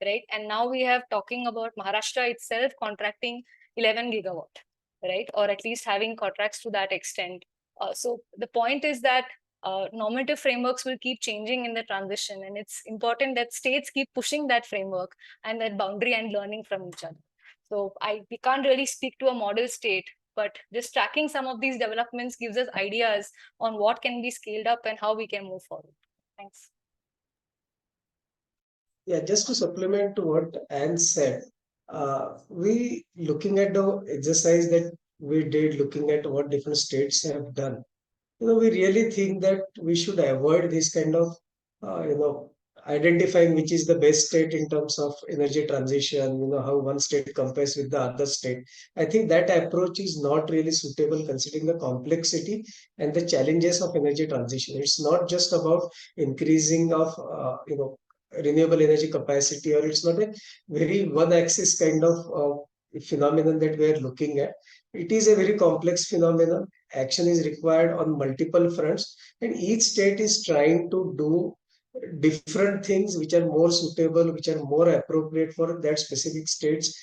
right? And now we have talking about Maharashtra itself contracting 11 gigawatt, right? Or at least having contracts to that extent. So the point is that normative frameworks will keep changing in the transition, and it's important that states keep pushing that framework and that boundary and learning from each other. So we can't really speak to a model state, but just tracking some of these developments gives us ideas on what can be scaled up and how we can move forward. Thanks. Yeah, just to supplement to what Anne said, we looking at the exercise that we did, looking at what different states have done. We really think that we should avoid this kind of, identifying which is the best state in terms of energy transition, how one state compares with the other state. I think that approach is not really suitable considering the complexity and the challenges of energy transition. It's not just about increasing of, renewable energy capacity, or it's not a very one axis kind of phenomenon that we are looking at. It is a very complex phenomenon. Action is required on multiple fronts, and each state is trying to do different things which are more suitable, which are more appropriate for that specific state's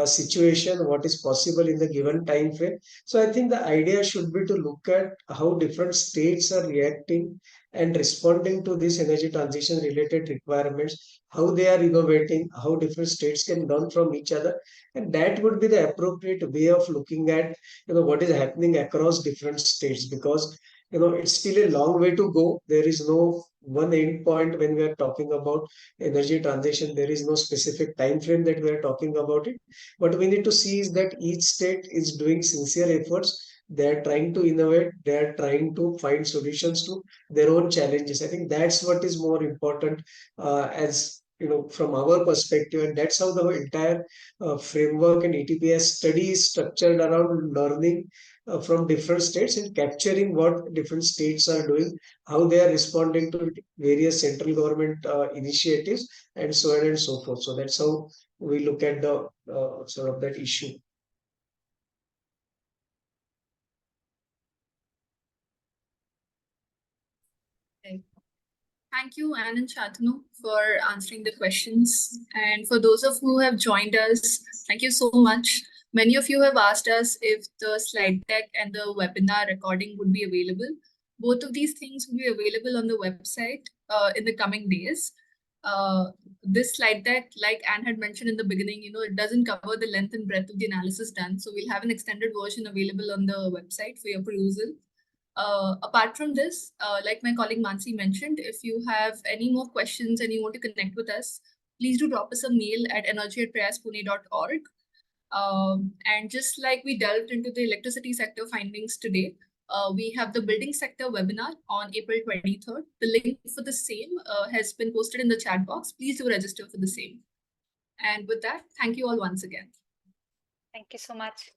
situation, what is possible in the given time frame. So I think the idea should be to look at how different states are reacting and responding to these energy transition related requirements, how they are innovating, how different states can learn from each other. And that would be the appropriate way of looking at what is happening across different states, because it's still a long way to go. There is no one end point when we are talking about energy transition. There is no specific time frame that we are talking about it. What we need to see is that each state is doing sincere efforts. They are trying to innovate. They are trying to find solutions to their own challenges. I think that's what is more important, as from our perspective, and that's how the entire framework and ETPI study is structured around learning from different states and capturing what different states are doing, how they are responding to various central government initiatives, and so on and so forth. So that's how we look at the sort of that issue. Thank you, Anne and Shantanu, for answering the questions. And for those of who have joined us, thank you so much. Many of you have asked us if the slide deck and the webinar recording would be available. Both of these things will be available on the website in the coming days. This slide deck, like Anne had mentioned in the beginning, it doesn't cover the length and breadth of the analysis done. So we'll have an extended version available on the website for your perusal. Apart from this, like my colleague Mansi mentioned, if you have any more questions and you want to connect with us, please do drop us a mail at energy@prayaspune.org. And just like we delved into the electricity sector findings today, we have the building sector webinar on April 23rd. The link for the same has been posted in the chat box. Please do register for the same. And with that, thank you all once again. Thank you so much.